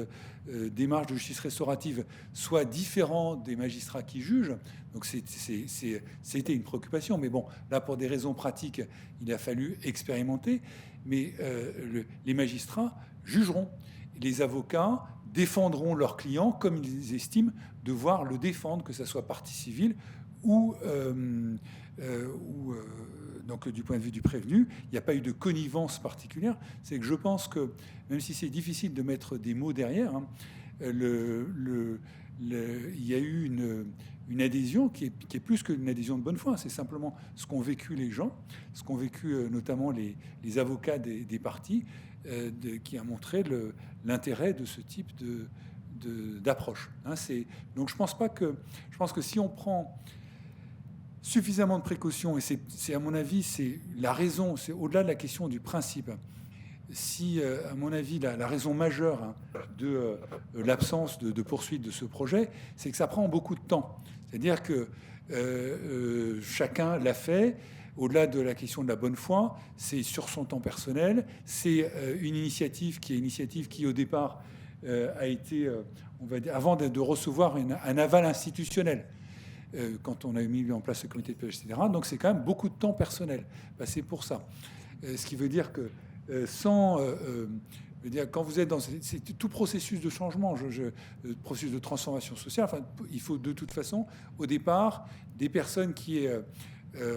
démarche de justice restaurative soient différents des magistrats qui jugent. Donc c'était une préoccupation. Mais bon, là, pour des raisons pratiques, il a fallu expérimenter. Mais les magistrats jugeront. Les avocats défendront leurs clients comme ils estiment devoir le défendre, que ce soit partie civile ou donc du point de vue du prévenu. Il n'y a pas eu de connivence particulière. C'est que je pense que, même si c'est difficile de mettre des mots derrière, hein, il y a eu une adhésion qui est plus qu'une adhésion de bonne foi. C'est simplement ce qu'ont vécu les gens, ce qu'ont vécu notamment les avocats des parties, qui a montré l'intérêt de ce type d'approche. Hein, donc je pense que si on prend suffisamment de précautions, et c'est à mon avis, c'est la raison, c'est au-delà de la question du principe. Si, à mon avis, la raison majeure, hein, de l'absence de poursuite de ce projet, c'est que ça prend beaucoup de temps. C'est-à-dire que chacun l'a fait. Au-delà de la question de la bonne foi, c'est sur son temps personnel. C'est une initiative qui au départ a été, on va dire, avant de recevoir un aval institutionnel. Quand on a mis en place le comité de pilotage, etc. Donc c'est quand même beaucoup de temps personnel passé pour ça. Ce qui veut dire que quand vous êtes dans tout processus de changement, processus de transformation sociale, enfin, il faut de toute façon, au départ, des personnes qui aient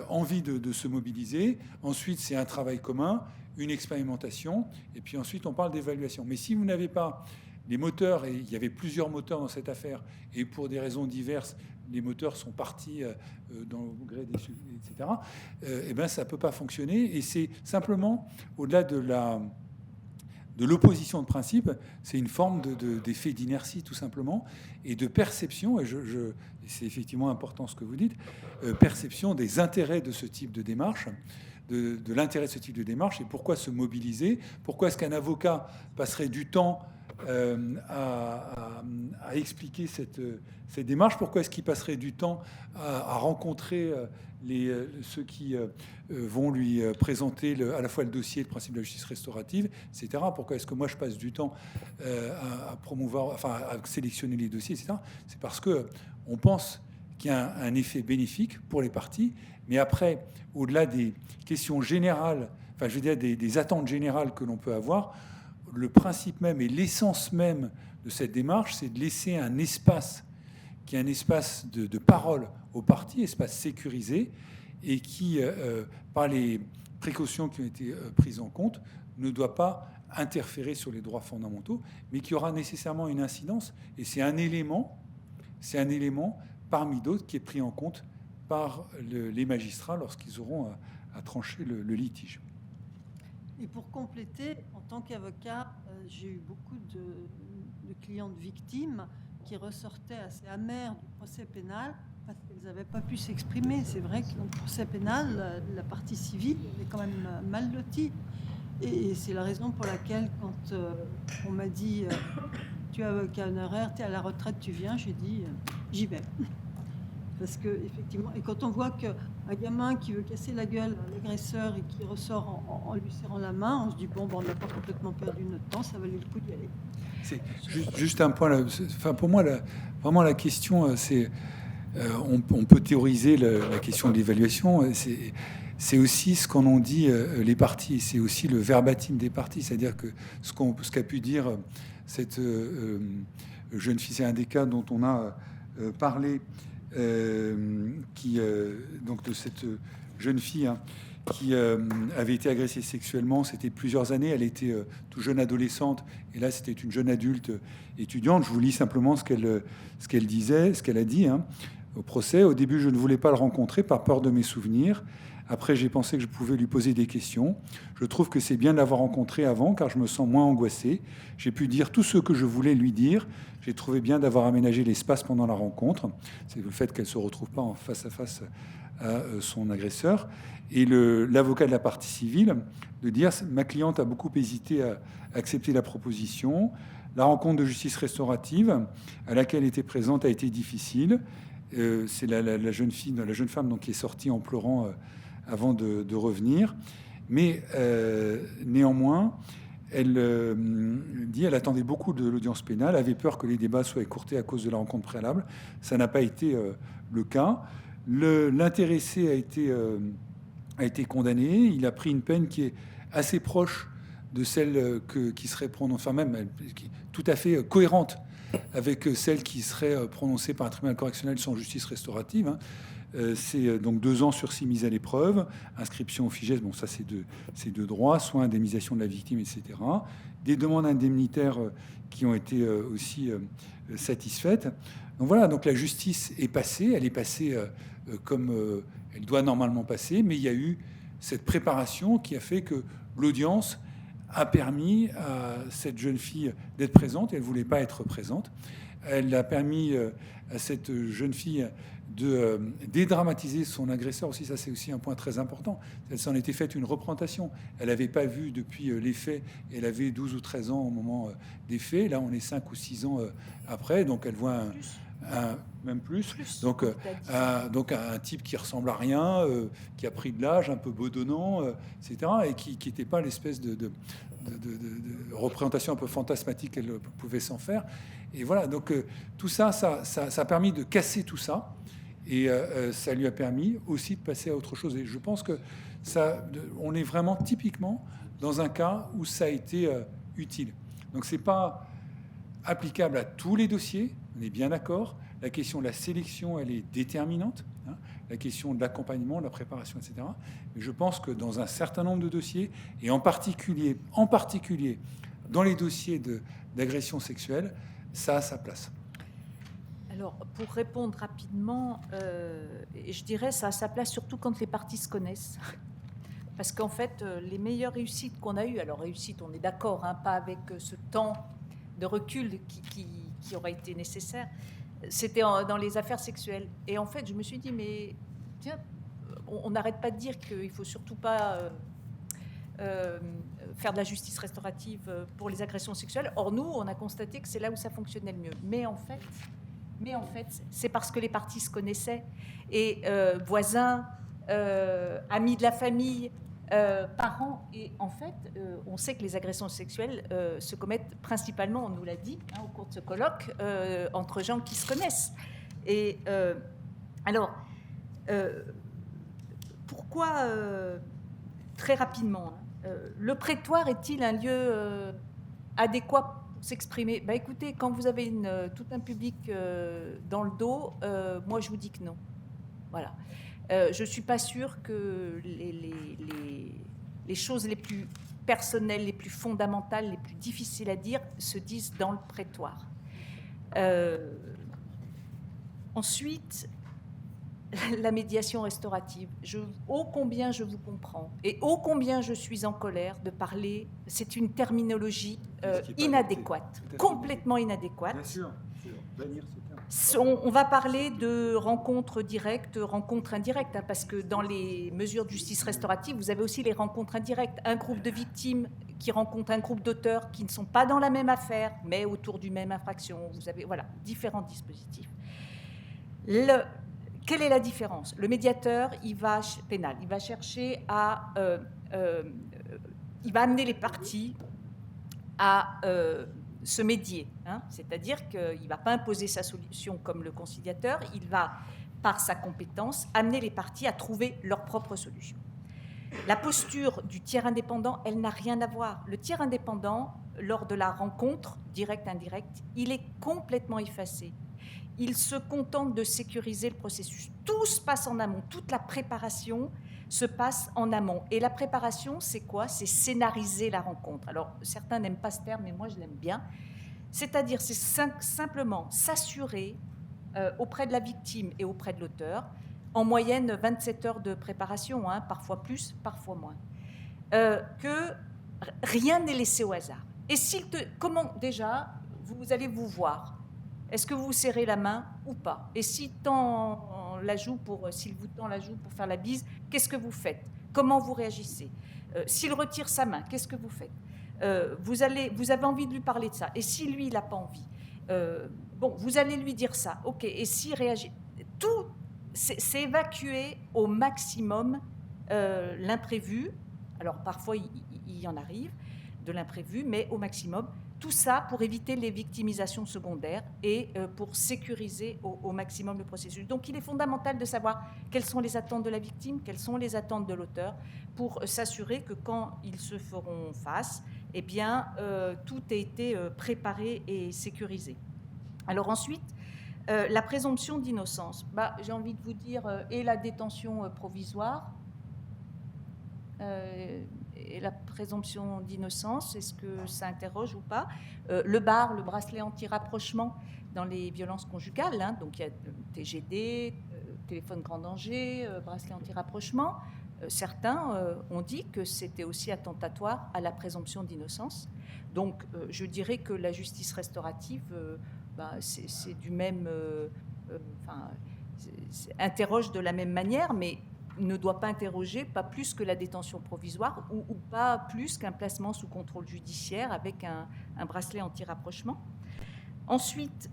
envie de se mobiliser. Ensuite, c'est un travail commun, une expérimentation, et puis ensuite, on parle d'évaluation. Mais si vous n'avez pas les moteurs, et il y avait plusieurs moteurs dans cette affaire, et pour des raisons diverses, les moteurs sont partis dans le gré des etc. Et ben ça peut pas fonctionner. Et c'est simplement au-delà de l'opposition de principe, c'est une forme d'effet d'inertie tout simplement et de perception. Et c'est effectivement important ce que vous dites, perception des intérêts de ce type de démarche. De l'intérêt de ce type de démarche et pourquoi se mobiliser, pourquoi est-ce qu'un avocat passerait du temps à expliquer cette démarche, pourquoi est-ce qu'il passerait du temps à rencontrer ceux qui vont lui présenter à la fois le dossier, le principe de la justice restaurative, etc. Pourquoi est-ce que moi je passe du temps à promouvoir, enfin à sélectionner les dossiers, etc. C'est parce que on pense qu'il y a un effet bénéfique pour les parties, mais après, au-delà des questions générales, enfin je veux dire des attentes générales que l'on peut avoir, le principe même et l'essence même de cette démarche, c'est de laisser un espace qui est un espace de parole aux parties, espace sécurisé, et qui, par les précautions qui ont été prises en compte, ne doit pas interférer sur les droits fondamentaux, mais qui aura nécessairement une incidence. Et c'est un élément parmi d'autres qui est pris en compte par les magistrats lorsqu'ils auront à trancher le litige. Et pour compléter, en tant qu'avocat, j'ai eu beaucoup de clientes victimes qui ressortaient assez amères du procès pénal parce qu'elles n'avaient pas pu s'exprimer. C'est vrai que dans le procès pénal, la partie civile est quand même mal lotie. Et c'est la raison pour laquelle, quand on m'a dit tu es avocat honoraire, tu es à la retraite, tu viens, j'ai dit j'y vais. Parce que effectivement, et quand on voit qu'un gamin qui veut casser la gueule à l'agresseur et qui ressort en lui serrant la main, on se dit bon, on n'a pas complètement perdu notre temps, ça valait le coup d'y aller. C'est juste un point là. Enfin, pour moi, vraiment la question, c'est on peut théoriser la question de l'évaluation. C'est aussi ce qu'en ont dit les parties. C'est aussi le verbatim des parties, c'est-à-dire que ce qu'a pu dire cette jeune fille, c'est un des cas dont on a parlé. Donc de cette jeune fille qui avait été agressée sexuellement. C'était plusieurs années. Elle était toute jeune adolescente. Et là, c'était une jeune adulte étudiante. Je vous lis simplement ce qu'elle disait, ce qu'elle a dit au procès. Au début, je ne voulais pas le rencontrer par peur de mes souvenirs. Après, j'ai pensé que je pouvais lui poser des questions. Je trouve que c'est bien de l'avoir rencontré avant, car je me sens moins angoissé. J'ai pu dire tout ce que je voulais lui dire. J'ai trouvé bien d'avoir aménagé l'espace pendant la rencontre. C'est le fait qu'elle ne se retrouve pas en face à face à son agresseur. Et l'avocat de la partie civile de dire « Ma cliente a beaucoup hésité à accepter la proposition. La rencontre de justice restaurative à laquelle elle était présente a été difficile. » C'est la jeune femme donc, qui est sortie en pleurant avant de revenir. Mais néanmoins, elle dit qu'elle attendait beaucoup de l'audience pénale, avait peur que les débats soient écourtés à cause de la rencontre préalable. Ça n'a pas été le cas. L'intéressé a été condamné. Il a pris une peine qui est assez proche de celle qui serait prononcée, enfin même tout à fait cohérente avec celle qui serait prononcée par un tribunal correctionnel sans justice restaurative. C'est donc 2 ans sursis mis à l'épreuve, inscription au FIJES, bon ça c'est de droit, soins, indemnisation de la victime, etc. Des demandes indemnitaires qui ont été aussi satisfaites. Donc voilà, donc la justice est passée, elle est passée comme elle doit normalement passer, mais il y a eu cette préparation qui a fait que l'audience a permis à cette jeune fille d'être présente. Elle ne voulait pas être présente. Elle a permis à cette jeune fille de dédramatiser son agresseur aussi. Ça, c'est aussi un point très important. Elle s'en était faite une représentation. Elle n'avait pas vu depuis les faits. Elle avait 12 ou 13 ans au moment des faits. Là, on est 5 ou 6 ans après. Donc, elle voit même plus. Donc un type qui ressemble à rien, qui a pris de l'âge, un peu bedonnant, etc. Et qui n'était pas l'espèce de représentation un peu fantasmatique qu'elle pouvait s'en faire. Et voilà, donc tout ça a permis de casser tout ça. Et ça lui a permis aussi de passer à autre chose. Et je pense que on est vraiment typiquement dans un cas où ça a été utile. Donc c'est pas applicable à tous les dossiers, on est bien d'accord. La question de la sélection, elle est déterminante. La question de l'accompagnement, de la préparation, etc. Mais je pense que dans un certain nombre de dossiers, et en particulier dans les dossiers d'agression sexuelle, ça a sa place. Alors, pour répondre rapidement, je dirais ça a sa place surtout quand les parties se connaissent. Parce qu'en fait, les meilleures réussites qu'on a eues, alors réussite, on est d'accord, pas avec ce temps de recul qui aurait été nécessaire, c'était dans les affaires sexuelles. Et en fait, je me suis dit, mais tiens, on n'arrête pas de dire qu'il ne faut surtout pas faire de la justice restaurative pour les agressions sexuelles. Or, nous, on a constaté que c'est là où ça fonctionnait le mieux. Mais en fait, c'est parce que les parties se connaissaient. Et voisins, amis de la famille, parents. Et en fait, on sait que les agressions sexuelles se commettent principalement, on nous l'a dit au cours de ce colloque, entre gens qui se connaissent. Et alors, pourquoi, très rapidement, le prétoire est-il un lieu adéquat pour s'exprimer ? Écoutez, quand vous avez tout un public dans le dos, moi je vous dis que non. Voilà. Je ne suis pas sûre que les choses les plus personnelles, les plus fondamentales, les plus difficiles à dire se disent dans le prétoire. Ensuite, la médiation restaurative. Ô combien je vous comprends et ô combien je suis en colère de parler. C'est une terminologie inadéquate, complètement inadéquate. Bien sûr, bannir ce terme. On va parler de rencontres directes, rencontres indirectes, parce que dans les mesures de justice restaurative, vous avez aussi les rencontres indirectes. Un groupe de victimes qui rencontre un groupe d'auteurs qui ne sont pas dans la même affaire, mais autour d'une même infraction. Vous avez différents dispositifs. Quelle est la différence ? Le médiateur, pénal, il va chercher il va amener les parties à se médier, c'est-à-dire qu'il ne va pas imposer sa solution comme le conciliateur, il va, par sa compétence, amener les parties à trouver leur propre solution. La posture du tiers indépendant, elle n'a rien à voir. Le tiers indépendant, lors de la rencontre, directe-indirecte, il est complètement effacé. Il se contente de sécuriser le processus. Tout se passe en amont, toute la préparation se passe en amont. Et la préparation, c'est quoi? C'est scénariser la rencontre. Alors, certains n'aiment pas ce terme, mais moi, je l'aime bien. C'est-à-dire, c'est simplement s'assurer auprès de la victime et auprès de l'auteur, en moyenne 27 heures de préparation, hein, parfois plus, parfois moins, que rien n'est laissé au hasard. Et comment, déjà, vous allez vous voir? Est-ce que vous vous serrez la main ou pas? Et s'il vous tend la joue pour faire la bise, qu'est-ce que vous faites? Comment vous réagissez? S'il retire sa main, qu'est-ce que vous faites? Vous avez envie de lui parler de ça. Et si lui, il n'a pas envie, vous allez lui dire ça. OK. Et s'il réagit, tout, c'est évacuer au maximum l'imprévu. Alors parfois, il y en arrive de l'imprévu, mais au maximum. Tout ça pour éviter les victimisations secondaires et pour sécuriser au maximum le processus. Donc il est fondamental de savoir quelles sont les attentes de la victime, quelles sont les attentes de l'auteur, pour s'assurer que quand ils se feront face, eh bien, tout a été préparé et sécurisé. Alors ensuite, la présomption d'innocence. J'ai envie de vous dire, et la détention provisoire, et la présomption d'innocence, est-ce que ça interroge ou pas? Le bracelet anti-rapprochement dans les violences conjugales, hein, donc il y a TGD, téléphone grand danger, bracelet anti-rapprochement. Certains ont dit que c'était aussi attentatoire à la présomption d'innocence. Donc je dirais que la justice restaurative, c'est du même... interroge de la même manière, mais ne doit pas interroger, pas plus que la détention provisoire ou pas plus qu'un placement sous contrôle judiciaire avec un bracelet anti-rapprochement. Ensuite,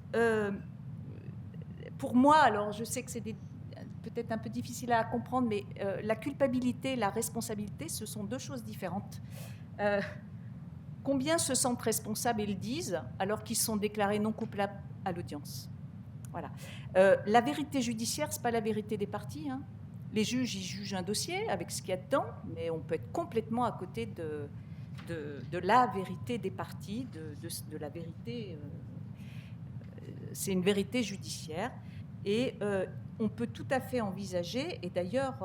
pour moi, alors je sais que c'est peut-être un peu difficile à comprendre, mais la culpabilité et la responsabilité, ce sont deux choses différentes. Combien se sentent responsables et le disent alors qu'ils sont déclarés non coupables à l'audience? Voilà. La vérité judiciaire, ce n'est pas la vérité des parties, hein. Les juges, ils jugent un dossier avec ce qu'il y a dedans, mais on peut être complètement à côté de la vérité des parties, de la vérité. C'est une vérité judiciaire. Et on peut tout à fait envisager, et d'ailleurs,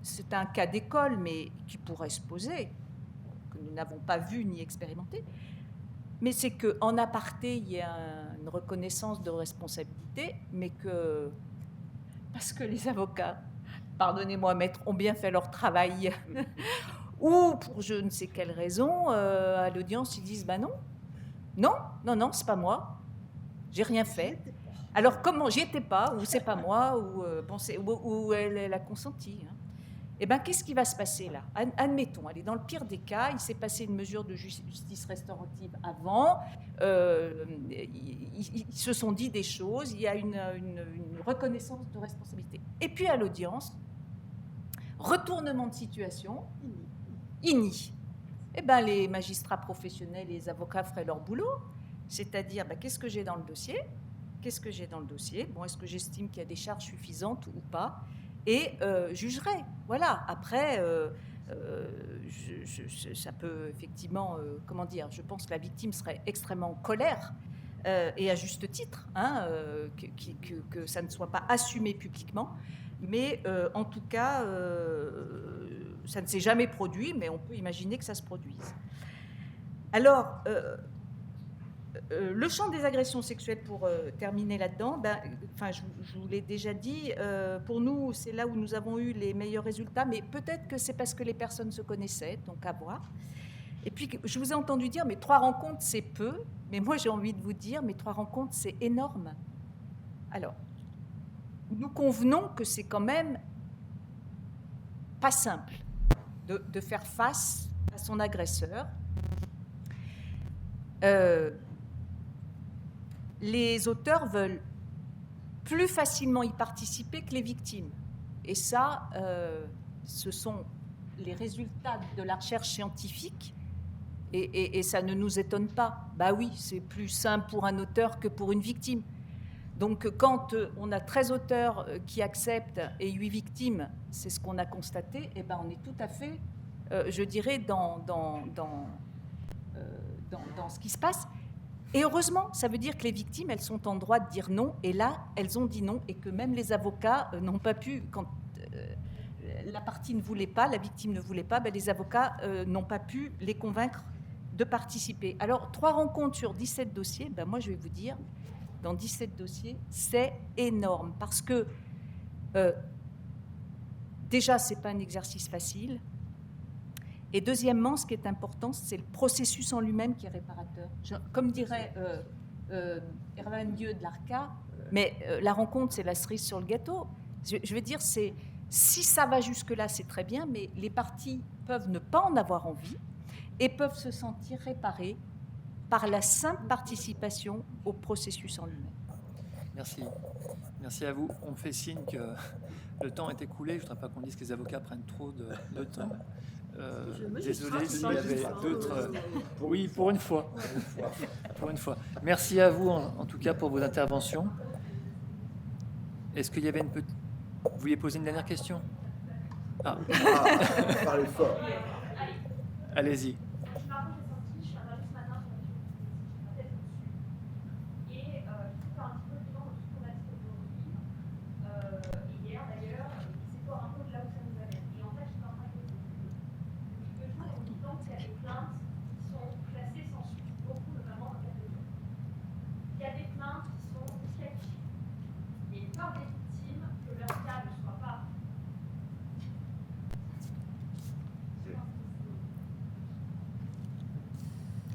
c'est un cas d'école, mais qui pourrait se poser, que nous n'avons pas vu ni expérimenté, mais c'est qu'en aparté, il y a une reconnaissance de responsabilité, mais que... parce que les avocats, pardonnez-moi maître, ont bien fait leur travail, ou pour je ne sais quelle raison, à l'audience, ils disent non, c'est pas moi, j'ai rien fait. Alors comment, j'y étais pas, ou c'est pas moi, ou elle a consenti. Hein. Eh bien, qu'est-ce qui va se passer là? Admettons, allez, dans le pire des cas, il s'est passé une mesure de justice restaurative avant, ils se sont dit des choses, il y a une reconnaissance de responsabilité. Et puis à l'audience, retournement de situation, INI. Eh bien, les magistrats professionnels et les avocats feraient leur boulot, c'est-à-dire, qu'est-ce que j'ai dans le dossier? Bon, est-ce que j'estime qu'il y a des charges suffisantes ou pas? Et jugerai. Voilà. Après, ça peut effectivement, je pense que la victime serait extrêmement en colère, et à juste titre, hein, que ça ne soit pas assumé publiquement. Mais en tout cas, ça ne s'est jamais produit, mais on peut imaginer que ça se produise. Alors, le champ des agressions sexuelles, pour terminer là-dedans, je vous l'ai déjà dit, pour nous, c'est là où nous avons eu les meilleurs résultats, mais peut-être que c'est parce que les personnes se connaissaient, donc à voir. Et puis, je vous ai entendu dire, mais 3 rencontres, c'est peu, mais moi, j'ai envie de vous dire, mais 3 rencontres, c'est énorme. Alors, nous convenons que c'est quand même pas simple de faire face à son agresseur. Les auteurs veulent plus facilement y participer que les victimes. Et ça, ce sont les résultats de la recherche scientifique, et ça ne nous étonne pas. Oui, c'est plus simple pour un auteur que pour une victime. Donc, quand on a 13 auteurs qui acceptent et 8 victimes, c'est ce qu'on a constaté, on est tout à fait, je dirais, dans ce qui se passe. Et heureusement, ça veut dire que les victimes, elles sont en droit de dire non. Et là, elles ont dit non. Et que même les avocats n'ont pas pu, quand la partie ne voulait pas, la victime ne voulait pas, les avocats n'ont pas pu les convaincre de participer. Alors, 3 rencontres sur 17 dossiers, moi je vais vous dire, dans 17 dossiers, c'est énorme, parce que déjà, ce n'est pas un exercice facile, et deuxièmement, ce qui est important, c'est le processus en lui-même qui est réparateur. Comme dirait Hervé Dieu de l'ARCA, mais la rencontre, c'est la cerise sur le gâteau. Je veux dire, si ça va jusque-là, c'est très bien, mais les parties peuvent ne pas en avoir envie et peuvent se sentir réparées par la simple participation au processus en lui-même. Merci. Merci à vous. On me fait signe que le temps est écoulé. Je ne voudrais pas qu'on dise que les avocats prennent trop de temps. Désolé s'il y avait d'autres... Oui, pour une fois. Pour une fois. Merci à vous, en tout cas, pour vos interventions. Est-ce qu'il y avait une petite... Vous vouliez poser une dernière question? Parlez fort. Allez-y.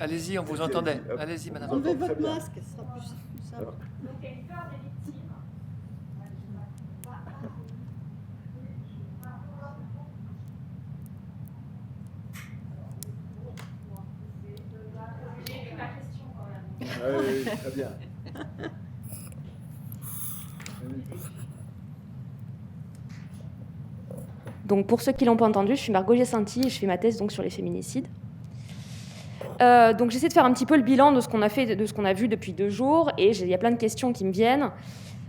Allez-y, on vous entendait. Allez-y, madame. Enlevez votre masque, ce sera plus simple. Donc, il y a une peur des victimes. J'ai ma question quand même. Oui, très bien. Donc, pour ceux qui ne l'ont pas entendu, je suis Margot Giacinti et je fais ma thèse donc, sur les féminicides. Donc j'essaie de faire un petit peu le bilan de ce qu'on a fait, de ce qu'on a vu depuis 2 jours, et il y a plein de questions qui me viennent.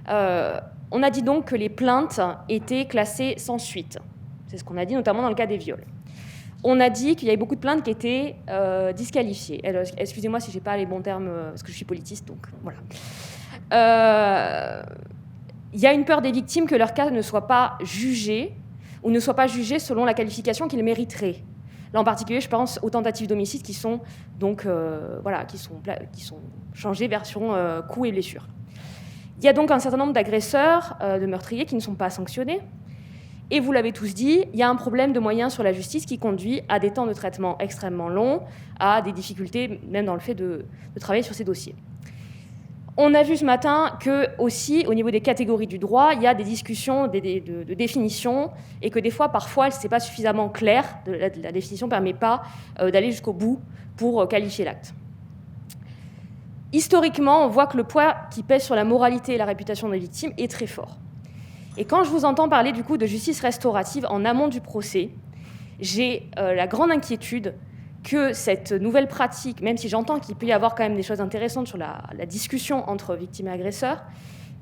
On a dit donc que les plaintes étaient classées sans suite. C'est ce qu'on a dit, notamment dans le cas des viols. On a dit qu'il y avait beaucoup de plaintes qui étaient disqualifiées. Excusez-moi si je n'ai pas les bons termes, parce que je suis politiste, donc voilà. Il y a une peur des victimes que leur cas ne soit pas jugé, ou ne soit pas jugé selon la qualification qu'ils mériteraient. Là, en particulier, je pense aux tentatives d'homicide qui sont donc qui sont changées version coups et blessures. Il y a donc un certain nombre d'agresseurs, de meurtriers qui ne sont pas sanctionnés. Et vous l'avez tous dit, il y a un problème de moyens sur la justice qui conduit à des temps de traitement extrêmement longs, à des difficultés même dans le fait de travailler sur ces dossiers. On a vu ce matin que aussi, au niveau des catégories du droit, il y a des discussions de définition, et que des fois, parfois, ce n'est pas suffisamment clair. La définition ne permet pas d'aller jusqu'au bout pour qualifier l'acte. Historiquement, on voit que le poids qui pèse sur la moralité et la réputation des victimes est très fort. Et quand je vous entends parler du coup de justice restaurative en amont du procès, j'ai la grande inquiétude que cette nouvelle pratique, même si j'entends qu'il peut y avoir quand même des choses intéressantes sur la discussion entre victimes et agresseurs,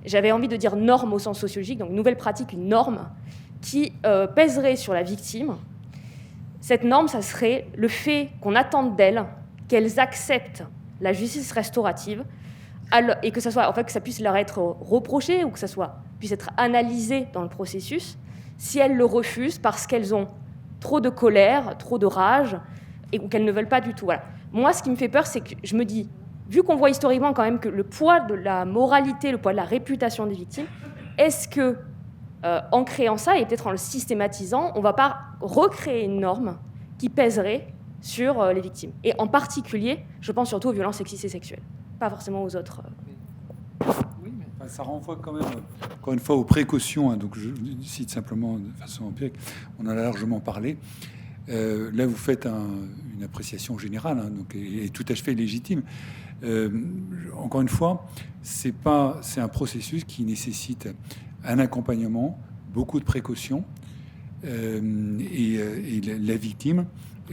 j'avais envie de dire norme au sens sociologique, donc nouvelle pratique, une norme qui pèserait sur la victime. Cette norme, ça serait le fait qu'on attende d'elles qu'elles acceptent la justice restaurative et que ça soit, en fait, que ça puisse leur être reproché ou que ça puisse être analysé dans le processus si elles le refusent parce qu'elles ont trop de colère, trop de rage, ou qu'elles ne veulent pas du tout. Voilà. Moi, ce qui me fait peur, c'est que je me dis, vu qu'on voit historiquement quand même que le poids de la moralité, le poids de la réputation des victimes, est-ce que, en créant ça, et peut-être en le systématisant, on ne va pas recréer une norme qui pèserait sur les victimes? Et en particulier, je pense surtout aux violences sexistes et sexuelles, pas forcément aux autres. Oui, mais... Enfin, ça renvoie quand même, encore une fois, aux précautions. Donc je cite simplement de façon empirique, on en a largement parlé. Là, vous faites une appréciation générale, donc, et tout à fait légitime. Encore une fois, c'est un processus qui nécessite un accompagnement, beaucoup de précautions, et la victime.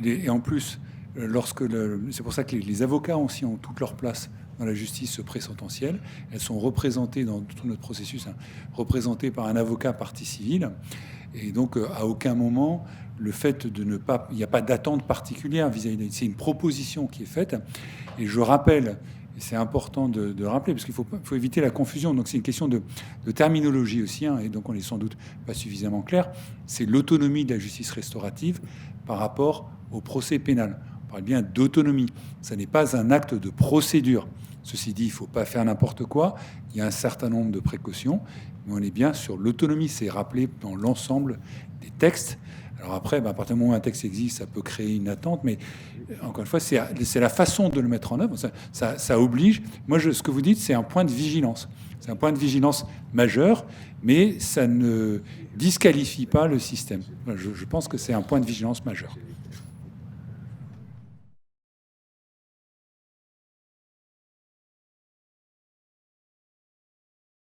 Et en plus, c'est pour ça que les avocats aussi ont toute leur place dans la justice présententielle. Elles sont représentées dans tout notre processus, représentées par un avocat partie civile. Et donc, à aucun moment, le fait de ne pas... Il n'y a pas d'attente particulière vis-à-vis. C'est une proposition qui est faite. Et je rappelle, et c'est important de le rappeler, parce qu'il faut éviter la confusion. Donc c'est une question de terminologie aussi, hein, et donc on n'est sans doute pas suffisamment clair. C'est l'autonomie de la justice restaurative par rapport au procès pénal. On parle bien d'autonomie. Ça n'est pas un acte de procédure. Ceci dit, il ne faut pas faire n'importe quoi. Il y a un certain nombre de précautions, mais on est bien sur l'autonomie. C'est rappelé dans l'ensemble des textes. Alors après, à partir du moment où un texte existe, ça peut créer une attente, mais encore une fois, c'est la façon de le mettre en œuvre. Ça oblige. Moi, ce que vous dites, c'est un point de vigilance. C'est un point de vigilance majeur, mais ça ne disqualifie pas le système. Je pense que c'est un point de vigilance majeur.